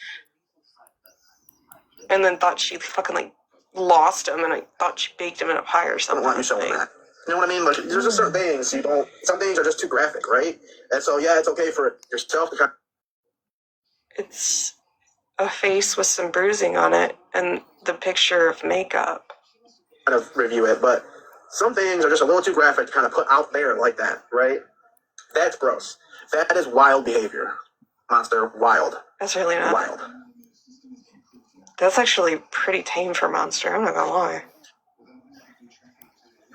and then thought she fucking, lost him, and I thought she baked him in a pie or something. I don't want you showing that. You know what I mean? Like, there's just certain things some things are just too graphic, right? And so, yeah, it's okay for yourself to kind of... It's a face with some bruising on it and the picture of makeup. Kind of review it, but some things are just a little too graphic to kind of put out there like that, right? That's gross. That is wild behavior. Monster, wild. That's really not. Wild. That's actually pretty tame for Monster, I'm not gonna lie.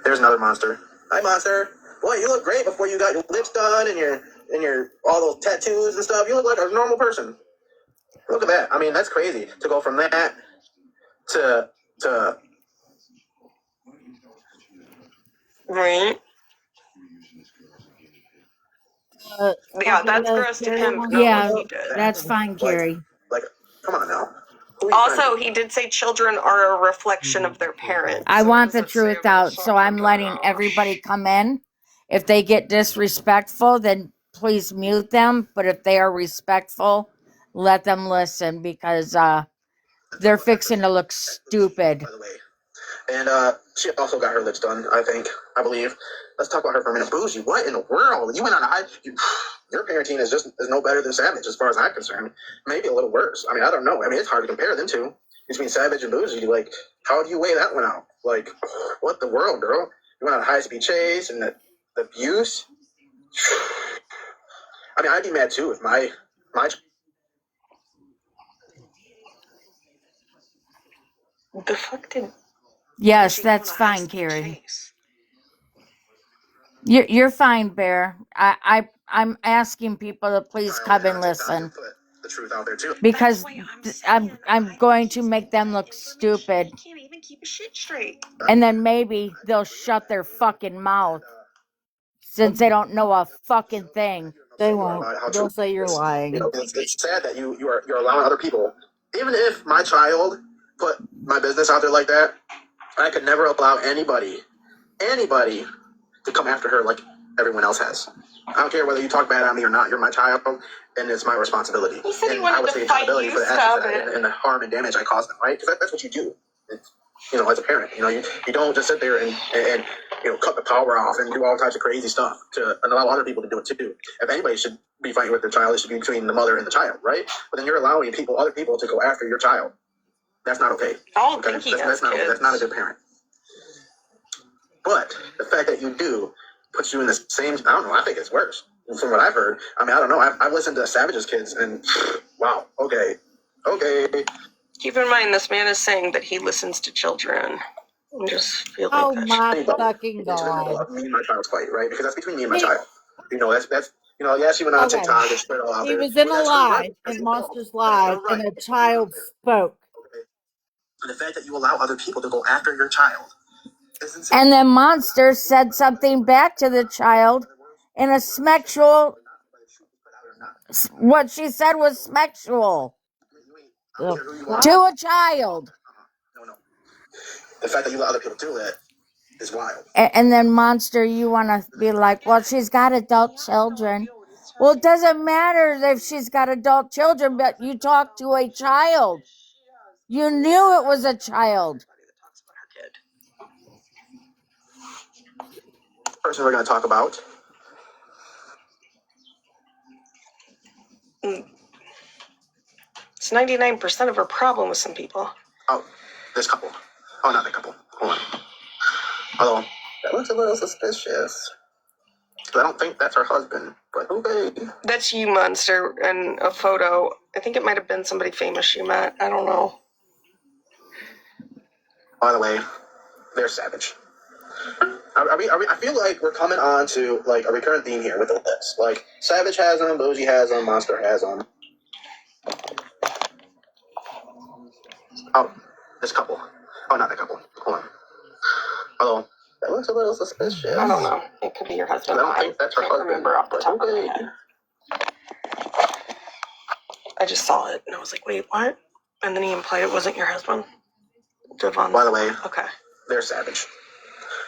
There's another Monster. Hi, Monster. Boy, you look great before you got your lips done and your all those tattoos and stuff. You look like a normal person. Look at that. I mean, that's crazy to go from that to right. Yeah, that's gross to him. Yeah, that's fine, Carrie. Like, come on now. Also, he did say children are a reflection of their parents. I want the truth out, so I'm letting everybody come in. If they get disrespectful, then please mute them. But if they are respectful, let them listen, because they're fixing to look stupid. By the way, And she also got her lips done, I believe. Let's talk about her for a minute. Bougie, what in the world? You went on a high. Your parenting is no better than Savage, as far as I'm concerned. Maybe a little worse. I mean, I don't know. I mean, it's hard to compare them two between Savage and Bougie. Like, how do you weigh that one out? Like, what the world, girl? You went on a high-speed chase and the abuse. I mean, I'd be mad too if my The fuck did? Yes, that's fine, Carrie. You're fine, Bear. I'm asking people to please come and listen. The truth out there too. Because I'm going to make them look stupid. Can't even keep a shit straight. And then maybe they'll shut their fucking mouth. Since they don't know a fucking thing. They won't. They'll say you're lying. You know, it's sad that you're allowing other people. Even if my child put my business out there like that, I could never allow anybody to come after her like everyone else has. I don't care whether you talk bad on me or not. You're my child, and it's my responsibility. He said he and wanted I would to take fight accountability you, for the stop actions it. and the harm and damage I caused them, right? Because that's what you do. You know, as a parent, you know, you don't just sit there and you know, cut the power off and do all types of crazy stuff to and allow other people to do it too. If anybody should be fighting with their child, it should be between the mother and the child, right? But then you're allowing other people to go after your child. That's not okay. I don't Okay? think he that's has not kids. okay. That's not a good parent. But the fact that you do puts you in the same. I don't know. I think it's worse from what I've heard. I mean, I don't know. I've listened to Savage's kids, and wow. Okay. Keep in mind, this man is saying that he listens to children. I just feel like Oh that. my fucking god. Me and my child's fight, right? Because that's between me and my child. You know, that's you know, yeah, she went on Okay. TikTok and spread it all out He there. was in But a that's her live, right. That's in her Monsters right. Live, That's her and right. a child spoke. Okay. And the fact that you allow other people to go after your child is insane. And then Monster said something back to the child in a sexual. What she said was sexual. To a child. No. The fact that you let other people do it is wild. And then Monster, you want to be like, well, she's got adult children. Well, it doesn't matter if she's got adult children, but you talk to a child. You knew it was a child. Person we're going to talk about. It's 99% of her problem with some people. Oh, this couple. Oh, not the couple. Hold on. Although, that looks a little suspicious. I don't think that's her husband, but okay. That's you, Monster, and a photo. I think it might have been somebody famous you met. I don't know. By the way, they're Savage. I feel like we're coming on to like a recurrent theme here with the lips. Like Savage has them, Bougie has them, Monster has them. Oh, this couple. Oh, not that couple. Hold on. Although that looks a little suspicious. I don't know. It could be your husband. I don't think that's her can't husband. remember off the top of my Okay. head. I just saw it and I was like, wait, what? And then he implied it wasn't your husband. Devon. By the way, okay, they're Savage.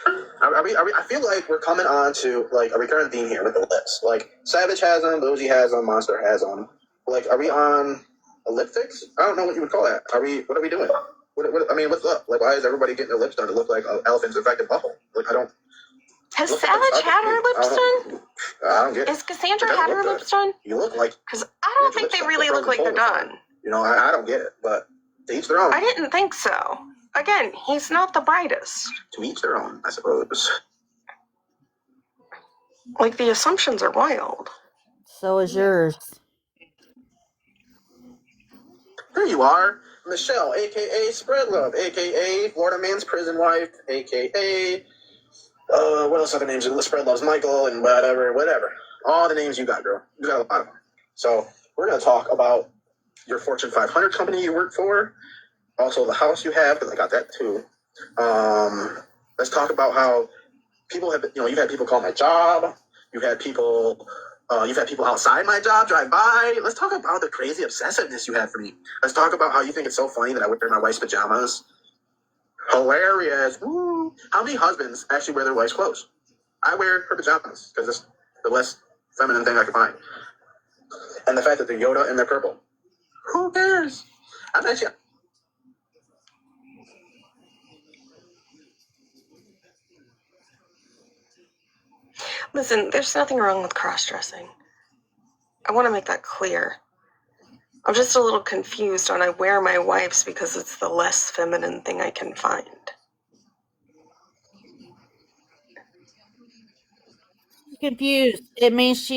I feel like we're coming on to like a recurrent theme here with the lips. Like Savage has them, Bougie has them, Monster has them. Like, are we on a lip fix? I don't know what you would call that. What are we doing? I mean, what's up? Like, why is everybody getting their lips done to look like an elephant's infected bubble? Like, I don't. Has Savage had her lips done? I don't get it. Is Cassandra had her lips done? You look like. Because I don't think they really look like they're done. You know, I don't get it, but to each their own. I didn't think so. Again, he's not the brightest. To each their own, I suppose. Like, the assumptions are wild. So is yours. Here you are, Michelle, a.k.a. Spread Love, a.k.a. Florida Man's Prison Wife, a.k.a. What else other names? Spread Love's Michael and whatever. All the names you got, girl. You got a lot of them. So we're going to talk about your Fortune 500 company you work for, also the house you have, because I got that too. Let's talk about how people have, you've had people call my job. You've had people outside my job drive by. Let's talk about the crazy obsessiveness you have for me. Let's talk about how you think it's so funny that I wear my wife's pajamas. Hilarious. Woo. How many husbands actually wear their wife's clothes? I wear her pajamas because it's the less feminine thing I can find. And the fact that they're Yoda and they're purple. Who cares? I'm actually... Listen, there's nothing wrong with cross-dressing. I want to make that clear. I'm just a little confused when I wear my wife's because it's the less feminine thing I can find. Confused. It means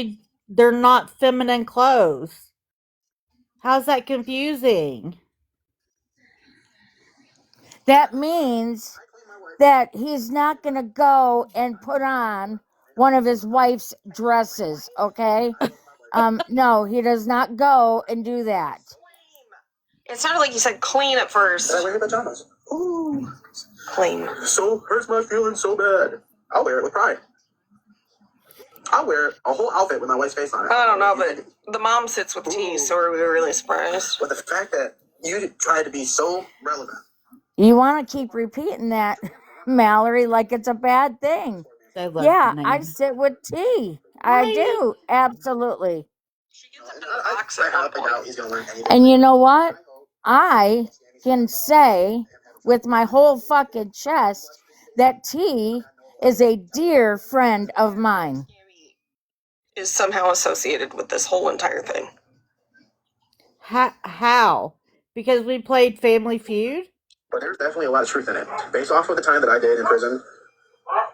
they're not feminine clothes. How's that confusing? That means that he's not going to go and put on one of his wife's dresses, okay? No, he does not go and do that. It sounded like you said clean at first. Did I wear your pajamas? Ooh. Clean. So hurts my feelings so bad. I'll wear it with pride. I'll wear a whole outfit with my wife's face on it. I don't know, but the mom sits with T, so are we really surprised? But the fact that you tried to be so relevant. You want to keep repeating that, Mallory, like it's a bad thing. Yeah, I sit with T. I do. Absolutely. And you know what? I can say with my whole fucking chest that T is a dear friend of mine. Is somehow associated with this whole entire thing. How? Because we played Family Feud? But there's definitely a lot of truth in it. Based off of the time that I did in prison,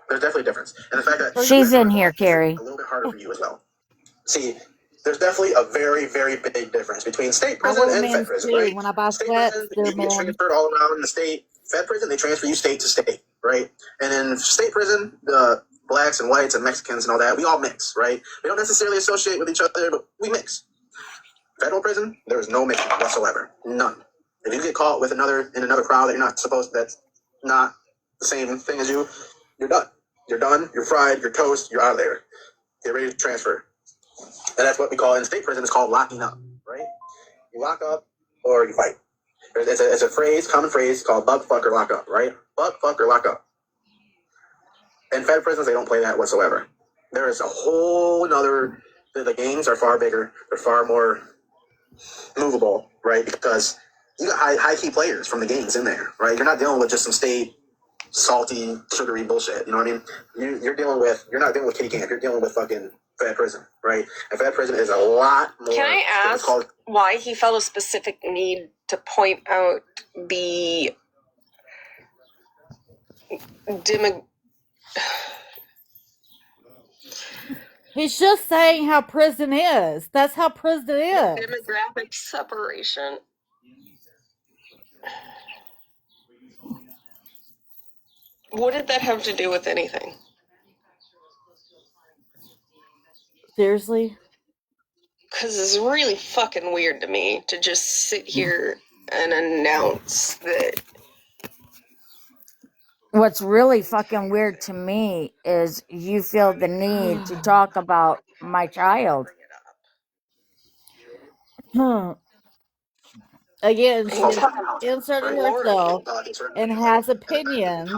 there's definitely a difference. And the fact that she's in here, Carrie. A little bit harder for you as well. See, there's definitely a very, very big difference between state prison and fed prison, right? When I buy state sweats, prison, they're you get men. transferred all around the state. Fed prison, they transfer you state to state, right? And in state prison, the blacks and whites and Mexicans and all that, we all mix, right? We don't necessarily associate with each other, but we mix. Federal prison, there is no mixing whatsoever. None. If you get caught with another crowd that you're not supposed, that's not the same thing as you, you're done. You're done, you're fried, you're toast, you're out of there. Get ready to transfer. And that's what we call in state prison, it's called locking up, right? You lock up or you fight. It's a phrase, common phrase called buck, fuck, or lock up, right? Buck, fuck, or lock up. In fed prisons, they don't play that whatsoever. There is a whole nother, the games are far bigger, they're far more movable, right? Because you got high key players from the games in there, right? You're not dealing with just some state salty, sugary bullshit. You know what I mean? You're not dealing with kitty camp. You're dealing with fucking fed prison, right? And fed prison is a lot more. Can I ask why he felt a specific need to point out the He's just saying how prison is. That's how prison is. Demographic separation. What did that have to do with anything? Seriously? Because it's really fucking weird to me to just sit here and announce that. What's really fucking weird to me is you feel the need to talk about my child. Again, she inserted herself and has opinions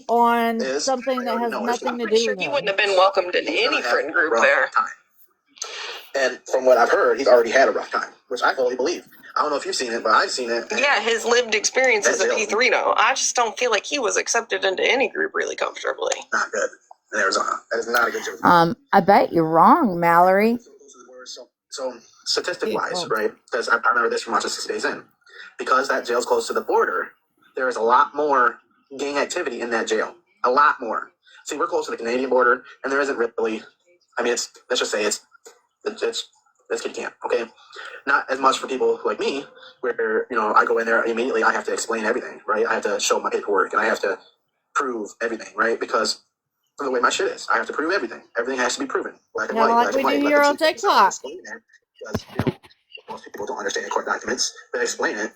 on something that has nothing to do with He him. wouldn't have been welcomed in any friend group there. And from what I've heard, he's already had a rough time, which I fully believe. I don't know if you've seen it, but I've seen it. Yeah, his lived experience as a P3 now. I just don't feel like he was accepted into any group really comfortably. Not good in Arizona. That is not a good joke. I bet you're wrong, Mallory. So statistic-wise, right? Because I remember this from watching 6 Days In. Because that jail's close to the border, there is a lot more gang activity in that jail. A lot more. See, we're close to the Canadian border, and there isn't really. I mean, let's just say it's kitty camp, okay? Not as much for people like me, where I go in there immediately. I have to explain everything, right? I have to show my paperwork, and I have to prove everything, right? Because of the way my shit is, I have to prove everything. Everything has to be proven, black and white. Like we do here on TikTok. Because most people don't understand court documents, but explain it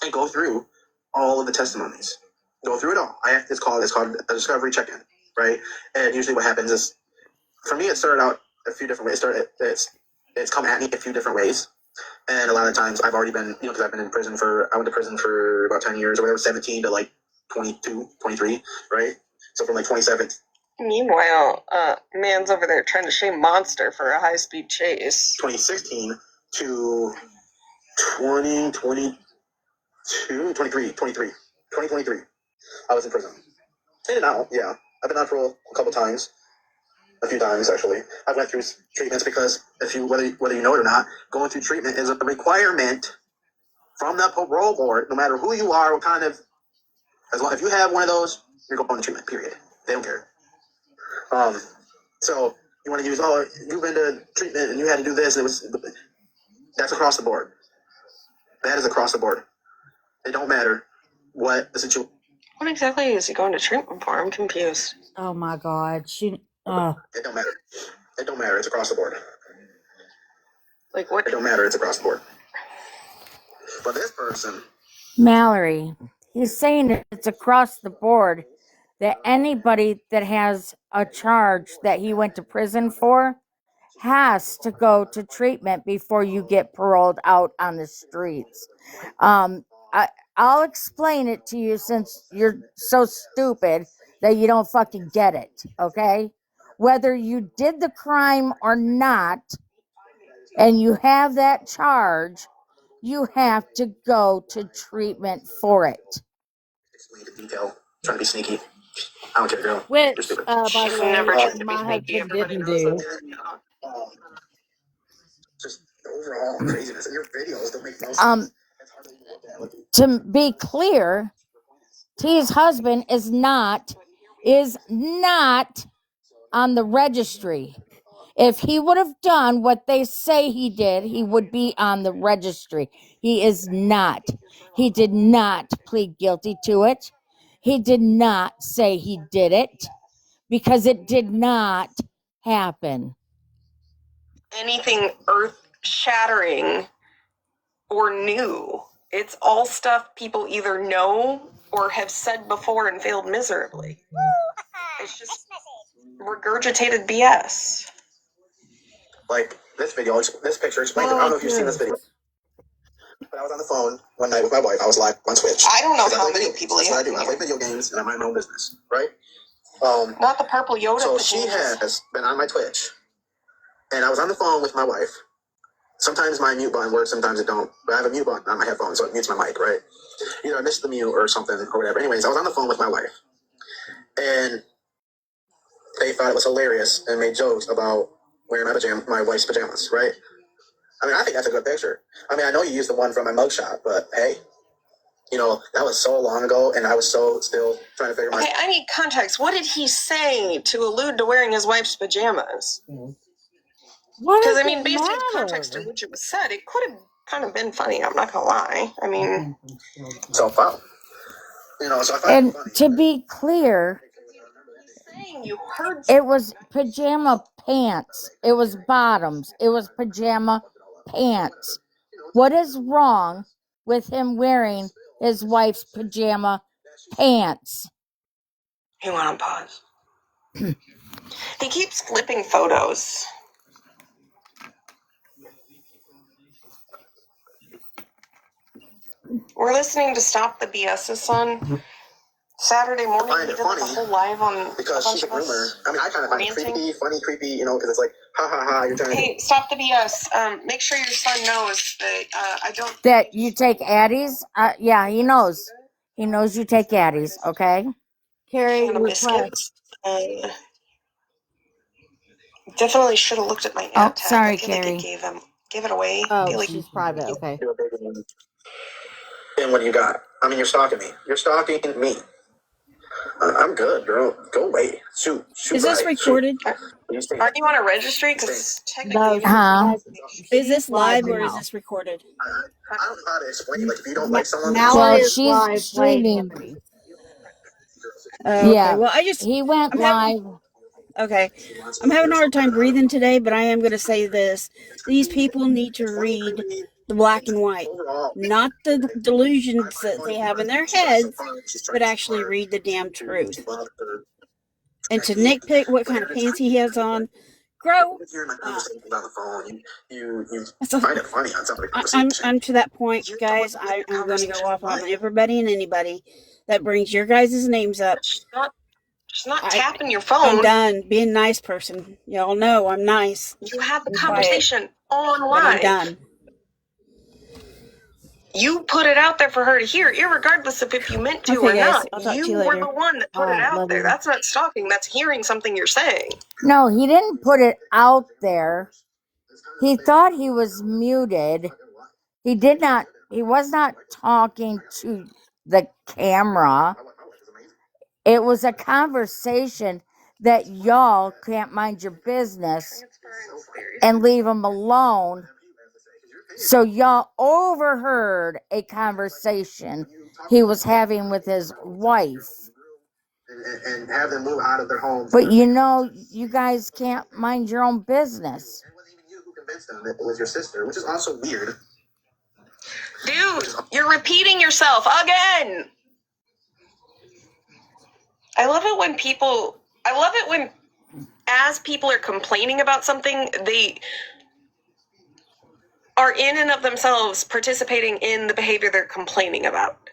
and go through all of the testimonies. Go through it all. It's called a discovery check-in, right? And usually what happens is, for me, it started out a few different ways. It's come at me a few different ways. And a lot of times I've already been, because I've been in prison I went to prison for about 10 years or whatever, 17 to like 22, 23, right? So from like 27. Meanwhile, man's over there trying to shame Monster for a high-speed chase. 2016 to 2023. 2023. I was in prison. In and out, yeah. I've been on parole a couple times. a few times actually. I've went through treatments because if you whether you know it or not, going through treatment is a requirement from the parole board. No matter who you are, what kind of, as long if you have one of those, you're going to treatment. Period. They don't care. So you want to use you've been to treatment and you had to do this. And that's across the board. That is across the board. It don't matter what the situation. What exactly is he going to treatment for? I'm confused. Oh my God. It don't matter. It don't matter. It's across the board. Like what? It don't matter. It's across the board. But this person, Mallory, he's saying it's across the board that anybody that has a charge that he went to prison for has to go to treatment before you get paroled out on the streets. I'll explain it to you since you're so stupid that you don't fucking get it, okay? Whether you did the crime or not, and you have that charge, you have to go to treatment for it. explain the detail, trying to be sneaky. I don't care, girl. Which, You're stupid. by She's the way, never tried to be my sneaky. husband Everybody didn't knows do. that. Just the overall craziness. And your videos don't make no sense. It's hard to even look at. To be clear, T's husband is not on the registry. If he would have done what they say he did, he would be on the registry. He is not. He did not plead guilty to it. He did not say he did it because it did not happen. Anything earth-shattering or new. It's all stuff people either know or have said before and failed miserably. It's just regurgitated BS. Like this picture explains it. I don't know if you've seen this video. But I was on the phone one night with my wife. I was live on Twitch. I don't know how many many people That's you what I have do. I here. play video games and I mind my own business, right? Not the purple Yoda. So she has been on my Twitch, and I was on the phone with my wife. Sometimes my mute button works, sometimes it don't. But I have a mute button on my headphones, so it mutes my mic, right? Either I missed the mute or something or whatever. Anyways, I was on the phone with my wife, and they thought it was hilarious and made jokes about wearing my wife's pajamas, right? I mean, I think that's a good picture. I mean, I know you used the one from my mugshot, but hey, that was so long ago, and I was still trying to figure Okay, I need context. What did he say to allude to wearing his wife's pajamas? Because, I mean, based on the context in which it was said, it could have kind of been funny. I'm not going to lie. I mean... So, wow. So I find And it funny. to be clear, You heard it was pajama pants. It was bottoms. It was pajama pants. What is wrong with him wearing his wife's pajama pants? He went on pause. He keeps flipping photos. We're listening to Stop the BS's son. Saturday morning, he did like a whole live on because she's a groomer. I mean, I kind of find it creepy, funny, creepy, because it's like, ha ha ha, you're trying to... Hey, Stop the BS. Make sure your son knows that I don't... That you take Addies? Yeah, he knows. He knows you take Addies, okay? Carrie, Hannah biscuits. Definitely should have looked at my ad tag. Sorry, I feel like Carrie. it gave it away. Oh, she's private, okay. And what do you got? I mean, you're stalking me. You're stalking me. I'm good, girl. Go away. Shoot. Is this recorded? Are you on a registry? Because technically... Is this live or is this recorded? I don't know how to explain it. Like, if you don't like someone... Mallory is she's live streaming. Okay. Yeah, Well, he went live. Okay. I'm having a hard time breathing today, but I am going to say this. These people need to read the black and white, not the delusions that they have in their heads, but actually read the damn truth. And to nitpick what kind of pants he has on, grow I'm to that point, guys. I'm going to go off on everybody and anybody that brings your guys' names up. She's not tapping your phone. I'm done being a nice person. Y'all know I'm nice. You have the conversation online. But I'm done. You put it out there for her to hear, irregardless of if you meant to Okay, or guys, not. I'll talk to You you were later. the one that put it out Love there. you. That's not stalking. That's hearing something you're saying. No, he didn't put it out there. He thought he was muted. He was not talking to the camera. It was a conversation that y'all can't mind your business and leave him alone. So y'all overheard a conversation he was having with his wife. And have them move out of their homes. But you guys can't mind your own business. It wasn't even you who convinced them. It was your sister, which is also weird. Dude, you're repeating yourself again. I love it when as people are complaining about something, they are in and of themselves participating in the behavior they're complaining about.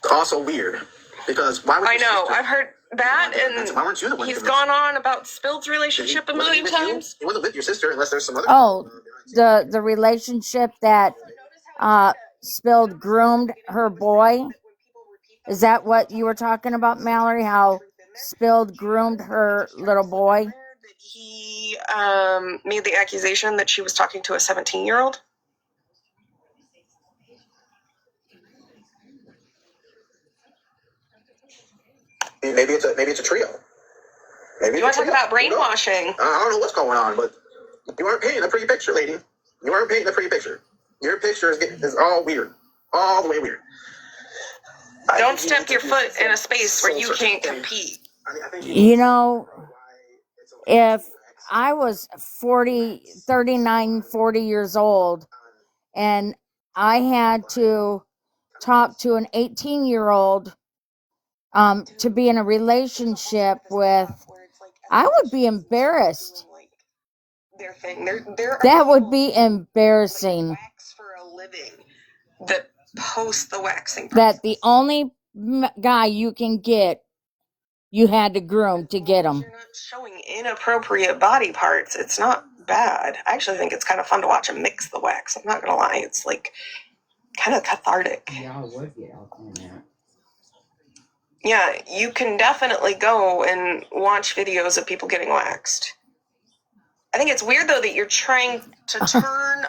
It's also weird because why would I know, I've heard that, and why weren't you the one he's gone on about Spilled's relationship a million times. He wasn't with your sister unless there's some other. Oh, the relationship that Spilled groomed her boy. Is that what you were talking about, Mallory? How Spilled groomed her little boy? He made the accusation that she was talking to a 17-year-old. Maybe it's a trio. Maybe You want to talk about brainwashing? I don't know what's going on, but you aren't painting a pretty picture, lady. You aren't painting a pretty picture. Your picture is all weird, all the way weird. Don't step your foot in a space where you can't compete. If I was 39, 40 years old, and I had to talk to an 18-year-old to be in a relationship with, I would be embarrassed. That would be embarrassing. Wax for a living that post the waxing That process. the only guy you can get, you had to groom to get him. You're not showing inappropriate body parts. It's not bad. I actually think it's kind of fun to watch him mix the wax. I'm not gonna lie. It's like kind of cathartic. Yeah, I would get out on that. Yeah, you can definitely go and watch videos of people getting waxed. I think it's weird though that you're trying to turn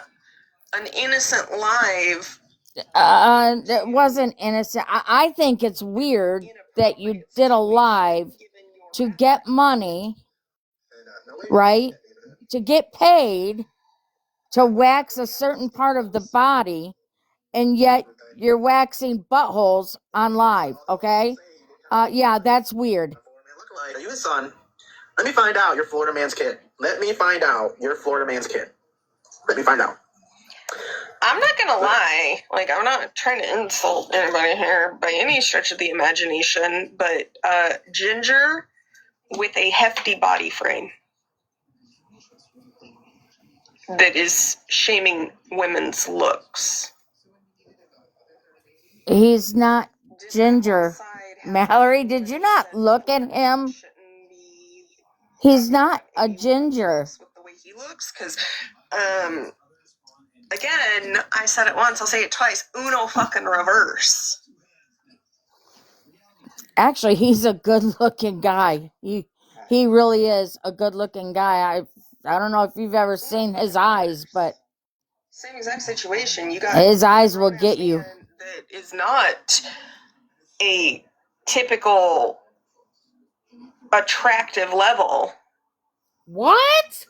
an innocent live. That wasn't innocent. I think it's weird that you did a live to get money, right? To get paid to wax a certain part of the body, and yet you're waxing buttholes on live, okay? Yeah, that's weird. Are you his son? Let me find out you're Florida man's kid. Let me find out you're Florida man's kid. Let me find out. I'm not gonna lie, like, I'm not trying to insult anybody here by any stretch of the imagination, but Ginger with a hefty body frame that is shaming women's looks. He's not Ginger. Mallory, did you not look at him? He's not a ginger. With the way he looks, because, again, I said it once, I'll say it twice, uno fucking reverse. Actually, he's a good-looking guy. He really is a good-looking guy. I don't know if you've ever seen his eyes, but same exact situation. You got his eyes will get you. That is not a typical attractive level. What?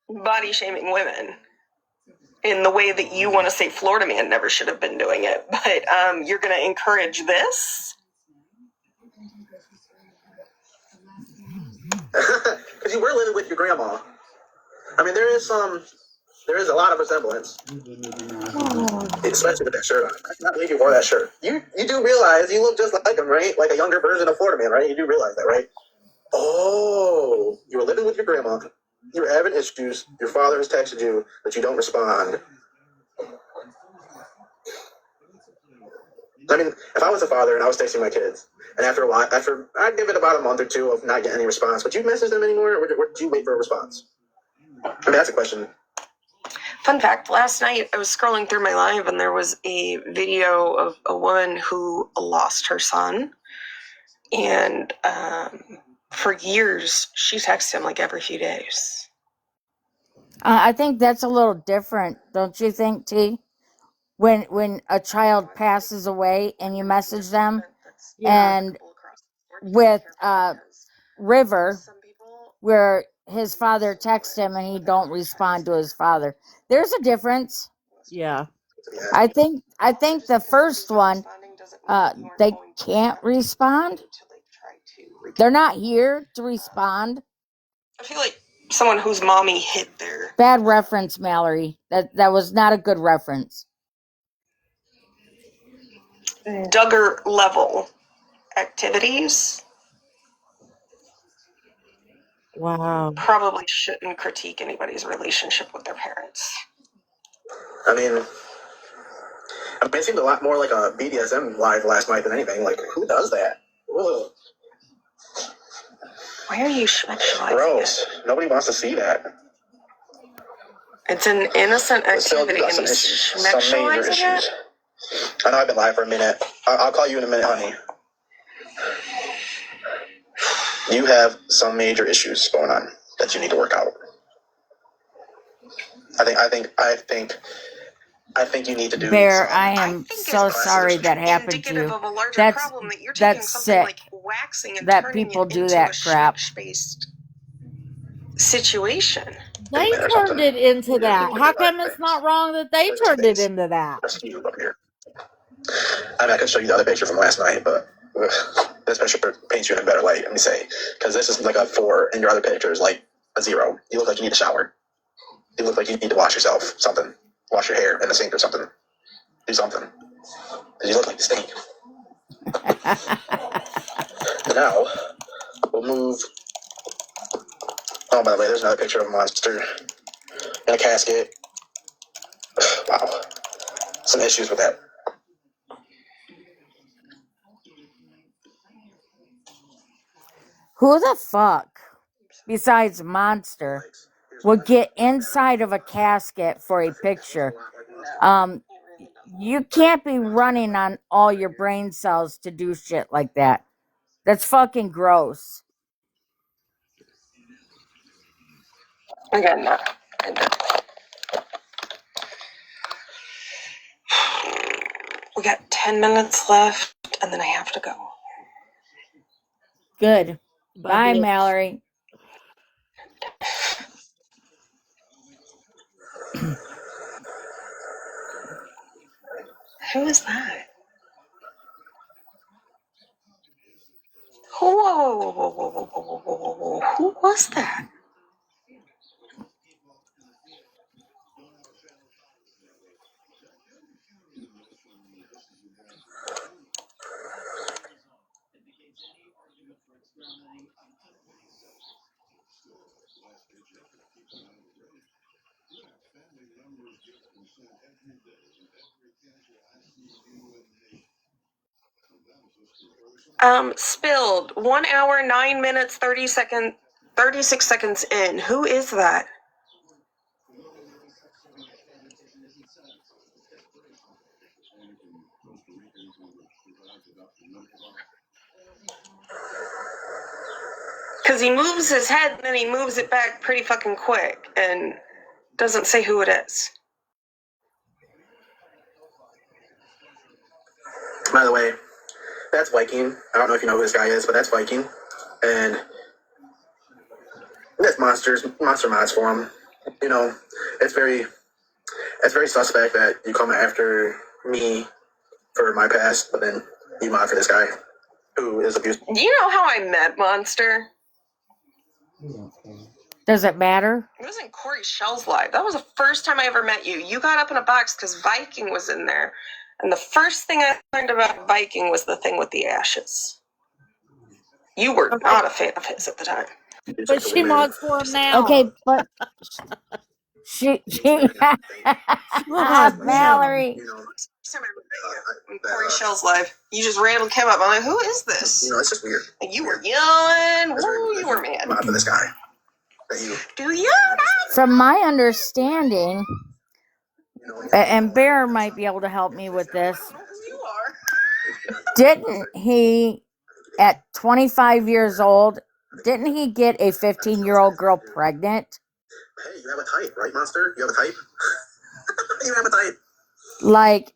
Body shaming women in the way that you want to say Florida man never should have been doing it, but you're going to encourage this? Because you were living with your grandma. I mean, there is a lot of resemblance. Especially with that shirt on. I cannot believe you wore that shirt. You do realize you look just like him, right? Like a younger version of Florida man, right? You do realize that, right? Oh, you were living with your grandma. You were having issues. Your father has texted you, but you don't respond. I mean, if I was a father and I was texting my kids, and after a while, I'd give it about a month or two of not getting any response, would you message them anymore, or would you wait for a response? I mean, that's a question. Fun fact, last night I was scrolling through my live and there was a video of a woman who lost her son. And for years, she texted him like every few days. I think that's a little different, don't you think, T? When a child passes away and you message them, and with River, where his father texts him and he don't respond to his father, there's a difference. Yeah. I think the first one, they can't respond. They're not here to respond. I feel like someone whose mommy hid their... Bad reference, Mallory. That was not a good reference. Duggar level activities. Wow. Probably shouldn't critique anybody's relationship with their parents. I mean, it seemed a lot more like a BDSM live last night than anything. Like, who does that? Ugh. Why are you sexualizing Gross. it? Nobody wants to see that. It's an innocent activity and some he's issues. Some major sexualizing issues. it? I know I've been live for a minute. I'll call you in a minute, honey. You have some major issues going on that you need to work out. I think you need to do Bear, some. I am so sorry that happened to you. That's sick. Like waxing and that turning people it do into that a crap. based situation. They turned it into that. How come it's not wrong that they turned it into that? I mean, I could show you the other picture from last night, but this picture paints you in a better light, let me say. Because this is like a 4, and your other picture is like a 0. You look like you need a shower. You look like you need to wash yourself. Something. Wash your hair in the sink or something. Do something. Because you look like you stink. Now, we'll move. Oh, by the way, there's another picture of a monster in a casket. Wow. Some issues with that. Who the fuck, besides Monster, would get inside of a casket for a picture? You can't be running on all your brain cells to do shit like that. That's fucking gross. Again, no. We got 10 minutes left, and then I have to go. Good. Bye, bitch. Mallory. Who is that? Whoa. Who was that? Spilled 1 hour, 9 minutes, 36 seconds in. Who is that? Because he moves his head and then he moves it back pretty fucking quick and doesn't say who it is. By the way, that's Viking. I don't know if you know who this guy is, but that's Viking. And that's Monster mods for him. You know, it's very suspect that you come after me for my past, but then you mod for this guy who is abusive. Do you know how I met Monster? Does it matter? It was in Corey Shell's live. That was the first time I ever met you. You got up in a box because Viking was in there. And the first thing I learned about Viking was the thing with the ashes. You were not a fan of his at the time. But she mods for him now. Okay, but she Mallory. Corey Shell's live. You just randomly came up. I'm like, who is this? You know, it's just weird. And you were yelling. Woo, you were mad. Mod for this guy. That you. Do you? From my understanding, And Bear might be able to help me with this. You are. Didn't he, at 25 years old, didn't he get a 15-year-old girl pregnant? Hey, you have a type, right, Monster? You have a type? You have a type. Like,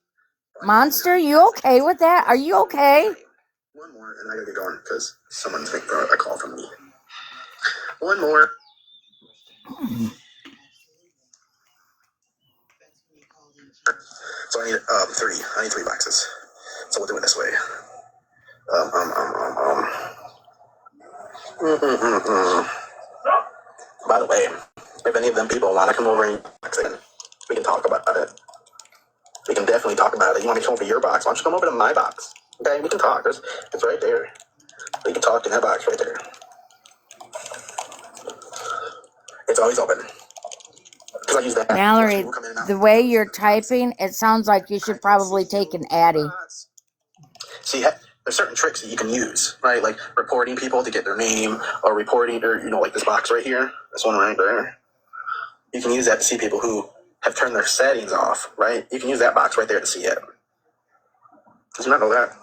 Monster, you okay with that? Are you okay? One more, and I gotta get going because someone's making a call from me. One more. So I need three. I need 3 boxes. So we'll do it this way. By the way, if any of them people want to come over and we can talk about it. We can definitely talk about it. You want me to come over your box? Why don't you come over to my box? Okay, we can talk. It's right there. We can talk in that box right there. It's always open. Because I use that. Mallory, the way you're typing, it sounds like you should probably take an Addy. See, there's certain tricks that you can use, right? Like reporting people to get their name, or reporting, or like this box right here, this one right there. You can use that to see people who have turned their settings off, right? You can use that box right there to see it. Did you not know that?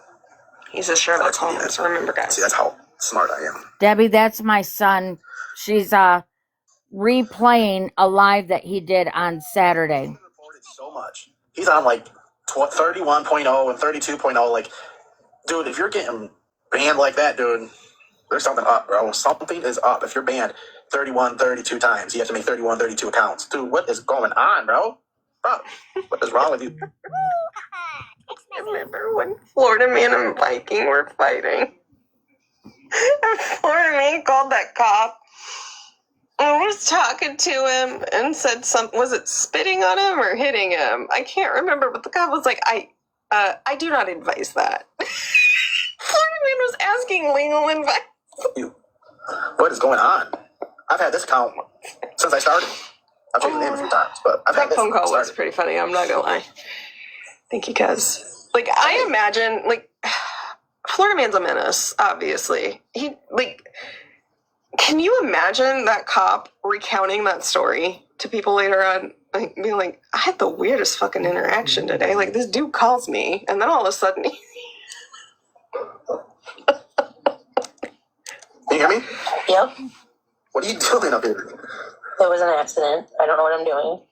He's a Sherlock Holmes. Remember, guys. See, that's how smart I am. Debbie, that's my son. She's replaying a live that he did on Saturday. He's reported so much. He's on like 31.0 and 32.0. Like, dude, if you're getting banned like that, dude, there's something up, bro. Something is up. If you're banned 31, 32 times, you have to make 31, 32 accounts. Dude, what is going on, bro? Bro, what is wrong with you? I remember when Florida Man and Viking were fighting. And Florida Man called that cop and was talking to him and said something. Was it spitting on him or hitting him? I can't remember, but the cop was like, I do not advise that. Florida Man was asking legal advice. What is going on? I've had this account since I started. I've changed the name a few times, but I've had That phone call was pretty funny. I'm not gonna lie. Thank you, guys. Like, I imagine, like, Florida Man's a menace. Obviously, he like. Can you imagine that cop recounting that story to people later on, like being like, "I had the weirdest fucking interaction today. Like, this dude calls me, and then all of a sudden." Can you hear me? Yep. What are you doing up here? There was an accident. I don't know what I'm doing.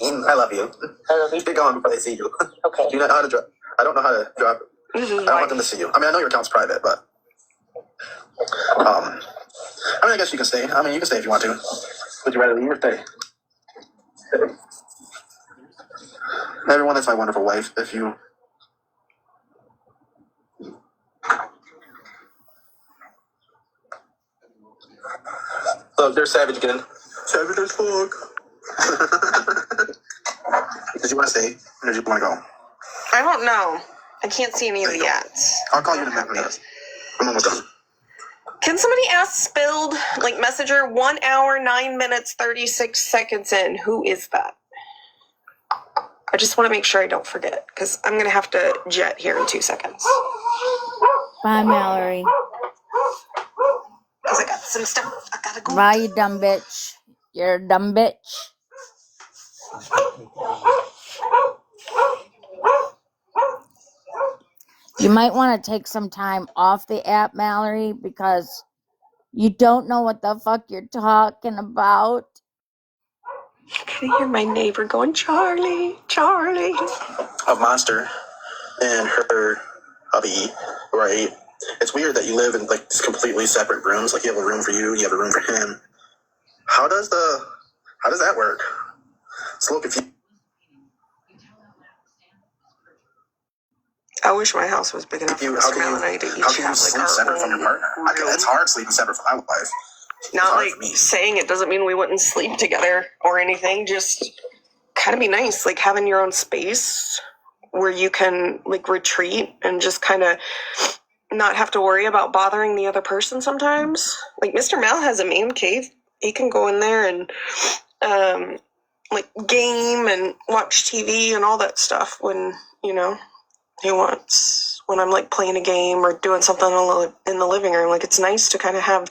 I love you. I love you. Get going before they see you. Okay. Do you know how to drop? I don't know how to drop. I don't want them to see you. I mean, I know your account's private, but I mean, I guess you can stay. I mean, you can stay if you want to. Would you rather leave or stay? Everyone, that's my wonderful wife. If you. Look, there's Savage again. Savage as fuck. Did you want to stay, or did you want to go? I don't know. I can't see any of the yets. I'll call you in a minute. I'm almost done. Can somebody ask Spilled, like Messenger, 1 hour, 9 minutes, 36 seconds in? Who is that? I just want to make sure I don't forget, because I'm going to have to jet here in 2 seconds. Bye, Mallory. Because I got some stuff I gotta go. Bye, you dumb bitch. You're a dumb bitch. You might want to take some time off the app, Mallory, because you don't know what the fuck you're talking about. Can I hear my neighbor going, Charlie, Charlie? A monster and her hubby, right? It's weird that you live in like completely separate rooms. Like you have a room for you have a room for him. How does that work? It's a little confusing. I wish my house was big enough for Mr. Mel and I to each have like sleep our separate from your partner? It's hard sleeping separate from my wife. Not like saying it doesn't mean we wouldn't sleep together or anything. Just kind of be nice, like having your own space where you can like retreat and just kind of not have to worry about bothering the other person sometimes. Like Mr. Mel has a man cave. He can go in there and like game and watch TV and all that stuff when, you know, he wants. When I'm like playing a game or doing something in the living room. Like it's nice to kind of have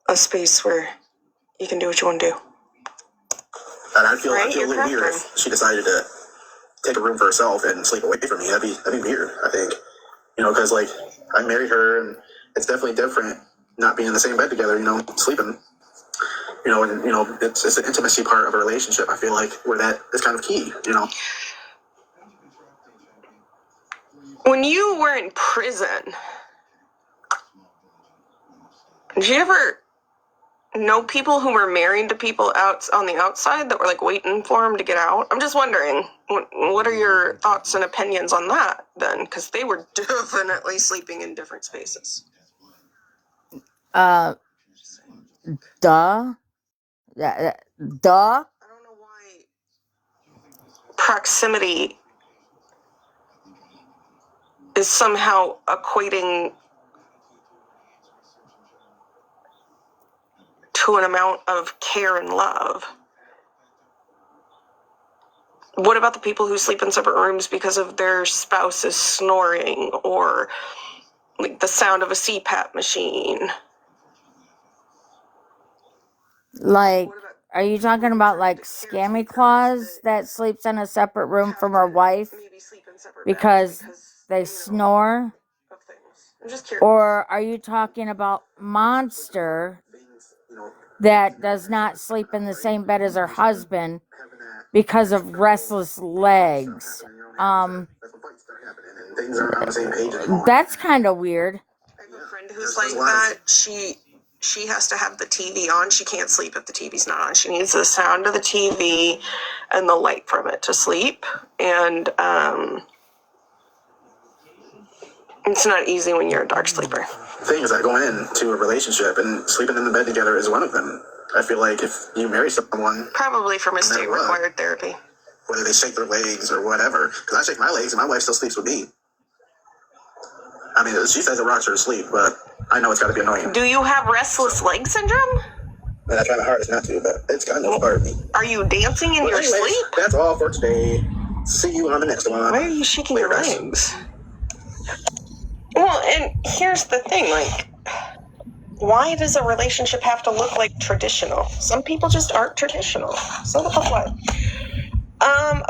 a space where you can do what you want to do. And I feel Right, a you're little weird correct. if she decided to take a room for herself and sleep away from me. That'd be weird, I think. Because like I married her, and it's definitely different not being in the same bed together. Sleeping. And it's an intimacy part of a relationship. I feel like where that is kind of key. When you were in prison, did you ever know people who were married to people out on the outside that were like waiting for them to get out? I'm just wondering, what are your thoughts and opinions on that then? Because they were definitely sleeping in different spaces. Duh. Duh. I don't know why proximity is somehow equating to an amount of care and love. What about the people who sleep in separate rooms because of their spouse's snoring or like the sound of a CPAP machine? Like, are you talking about like Scammy Claus that sleeps in a separate room from her wife because they snore? I'm just curious. Or are you talking about Monster that does not sleep in the same bed as her husband because of restless legs? That's kind of weird. I have a friend who's like that. She has to have the TV on. She can't sleep if the TV's not on. She needs the sound of the TV and the light from it to sleep. And it's not easy when you're a dark sleeper. Things that go into a relationship, and sleeping in the bed together is one of them. I feel like if you marry someone, probably from a state-required therapy, whether they shake their legs or whatever, because I shake my legs and my wife still sleeps with me. I mean, she says it rocks her to sleep, but I know it's got to be annoying. Do you have restless leg syndrome? And I try my hardest not to, but it's kind of part of me. Are you dancing in your sleep? That's all for today. See you on the next one. Why are you shaking your legs? Well, and here's the thing, like, why does a relationship have to look like traditional? Some people just aren't traditional. So what?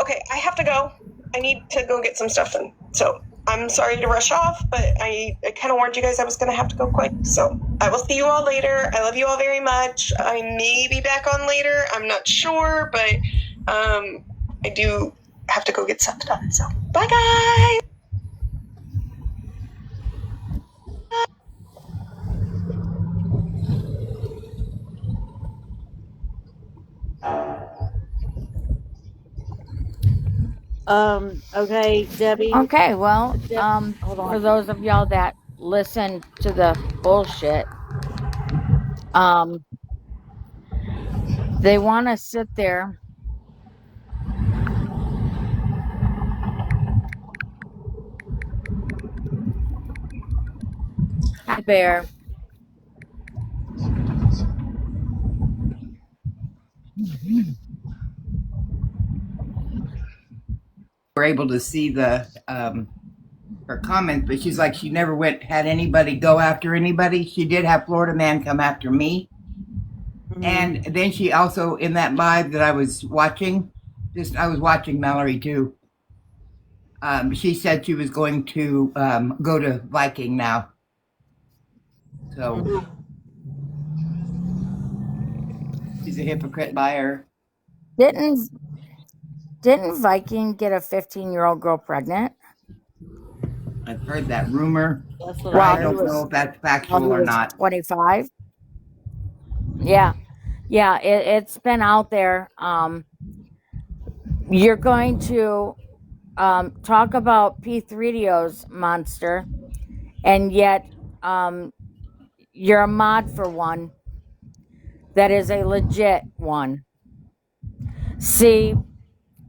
Okay, I have to go. I need to go get some stuff done. So I'm sorry to rush off, but I kind of warned you guys I was going to have to go quick. So I will see you all later. I love you all very much. I may be back on later. I'm not sure, but I do have to go get stuff done. So bye, guys. Okay, Debbie. Okay, well, Hold on. for those of y'all that listen to the bullshit, they want to sit there bear. We're able to see the her comments, but she's like she never had anybody go after anybody. She did have Florida Man come after me. And then she also, in that live that I was watching, I was watching Mallory too. She said she was going to go to Viking now. So she's a hypocrite liar. Didn't Viking get a 15-year-old girl pregnant? I've heard that rumor. That's what I don't know if that's factual or not. 25. Yeah, it's been out there. You're going to talk about P3DO's Monster, and yet you're a mod for one that is a legit one. See,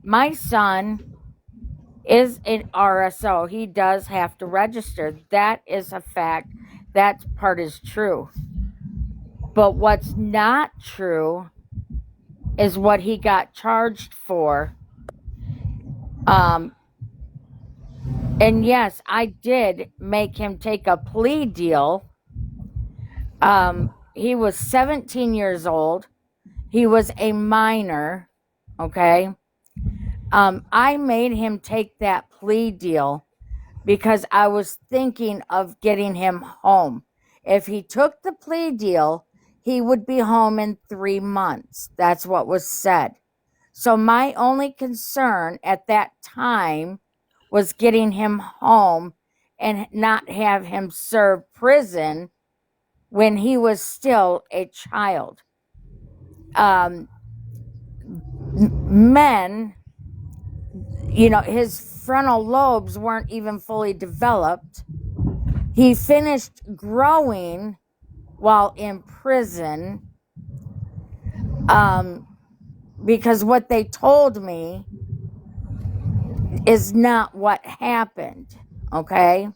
my son is an RSO. He does have to register. That is a fact. That part is true. But what's not true is what he got charged for. And yes, I did make him take a plea deal. He was 17 years old. He was a minor. Okay. I made him take that plea deal because I was thinking of getting him home. If he took the plea deal, he would be home in 3 months. That's what was said. So my only concern at that time was getting him home and not have him serve prison when he was still a child. Men, his frontal lobes weren't even fully developed. He finished growing while in prison, because what they told me is not what happened. Okay.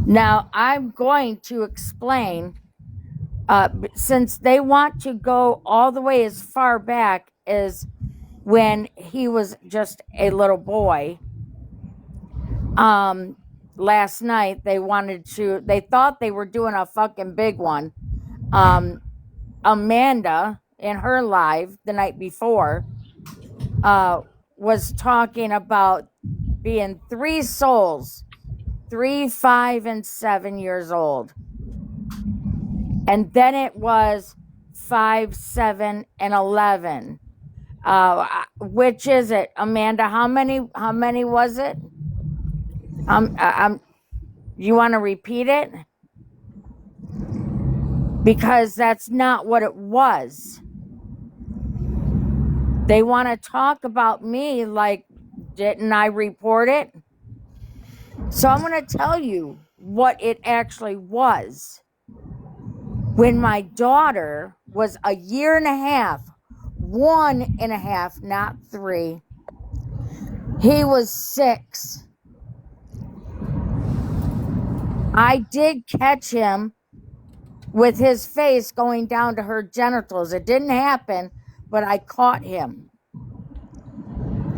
Now I'm going to explain, since they want to go all the way as far back as when he was just a little boy. Last night they thought they were doing a fucking big one. Amanda, in her live the night before, was talking about being 3 souls, 3, 5, and 7 years old. And then it was 5, 7, and 11. Which is it, Amanda? How many was it? You want to repeat it? Because that's not what it was. They want to talk about me like, didn't I report it? So I'm going to tell you what it actually was. When my daughter was a year and a half, 1.5, not 3, he was 6. I did catch him with his face going down to her genitals. It didn't happen, but I caught him.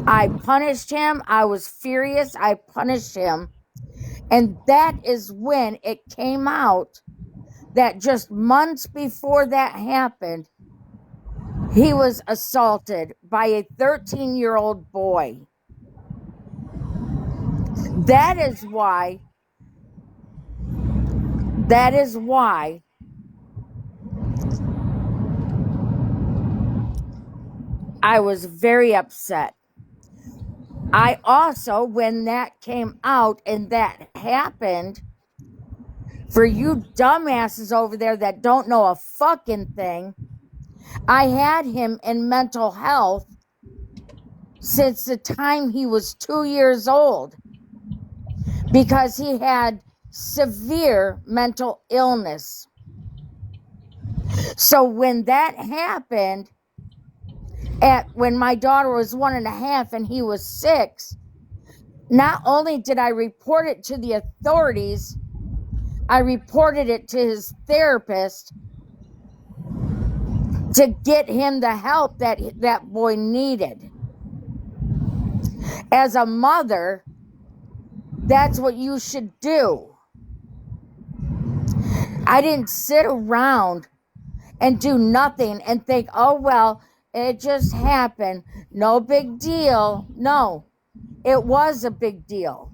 I punished him. I was furious. I punished him. And that is when it came out that just months before that happened, he was assaulted by a 13-year-old boy. That is why I was very upset. I also, when that came out and that happened, for you dumbasses over there that don't know a fucking thing, I had him in mental health since the time he was 2 years old because he had severe mental illness. So when that happened, when my daughter was 1.5 and he was 6, not only did I report it to the authorities, I reported it to his therapist to get him the help that that boy needed. As a mother, that's what you should do. I didn't sit around and do nothing and think, oh, well, it just happened. No big deal. No, it was a big deal.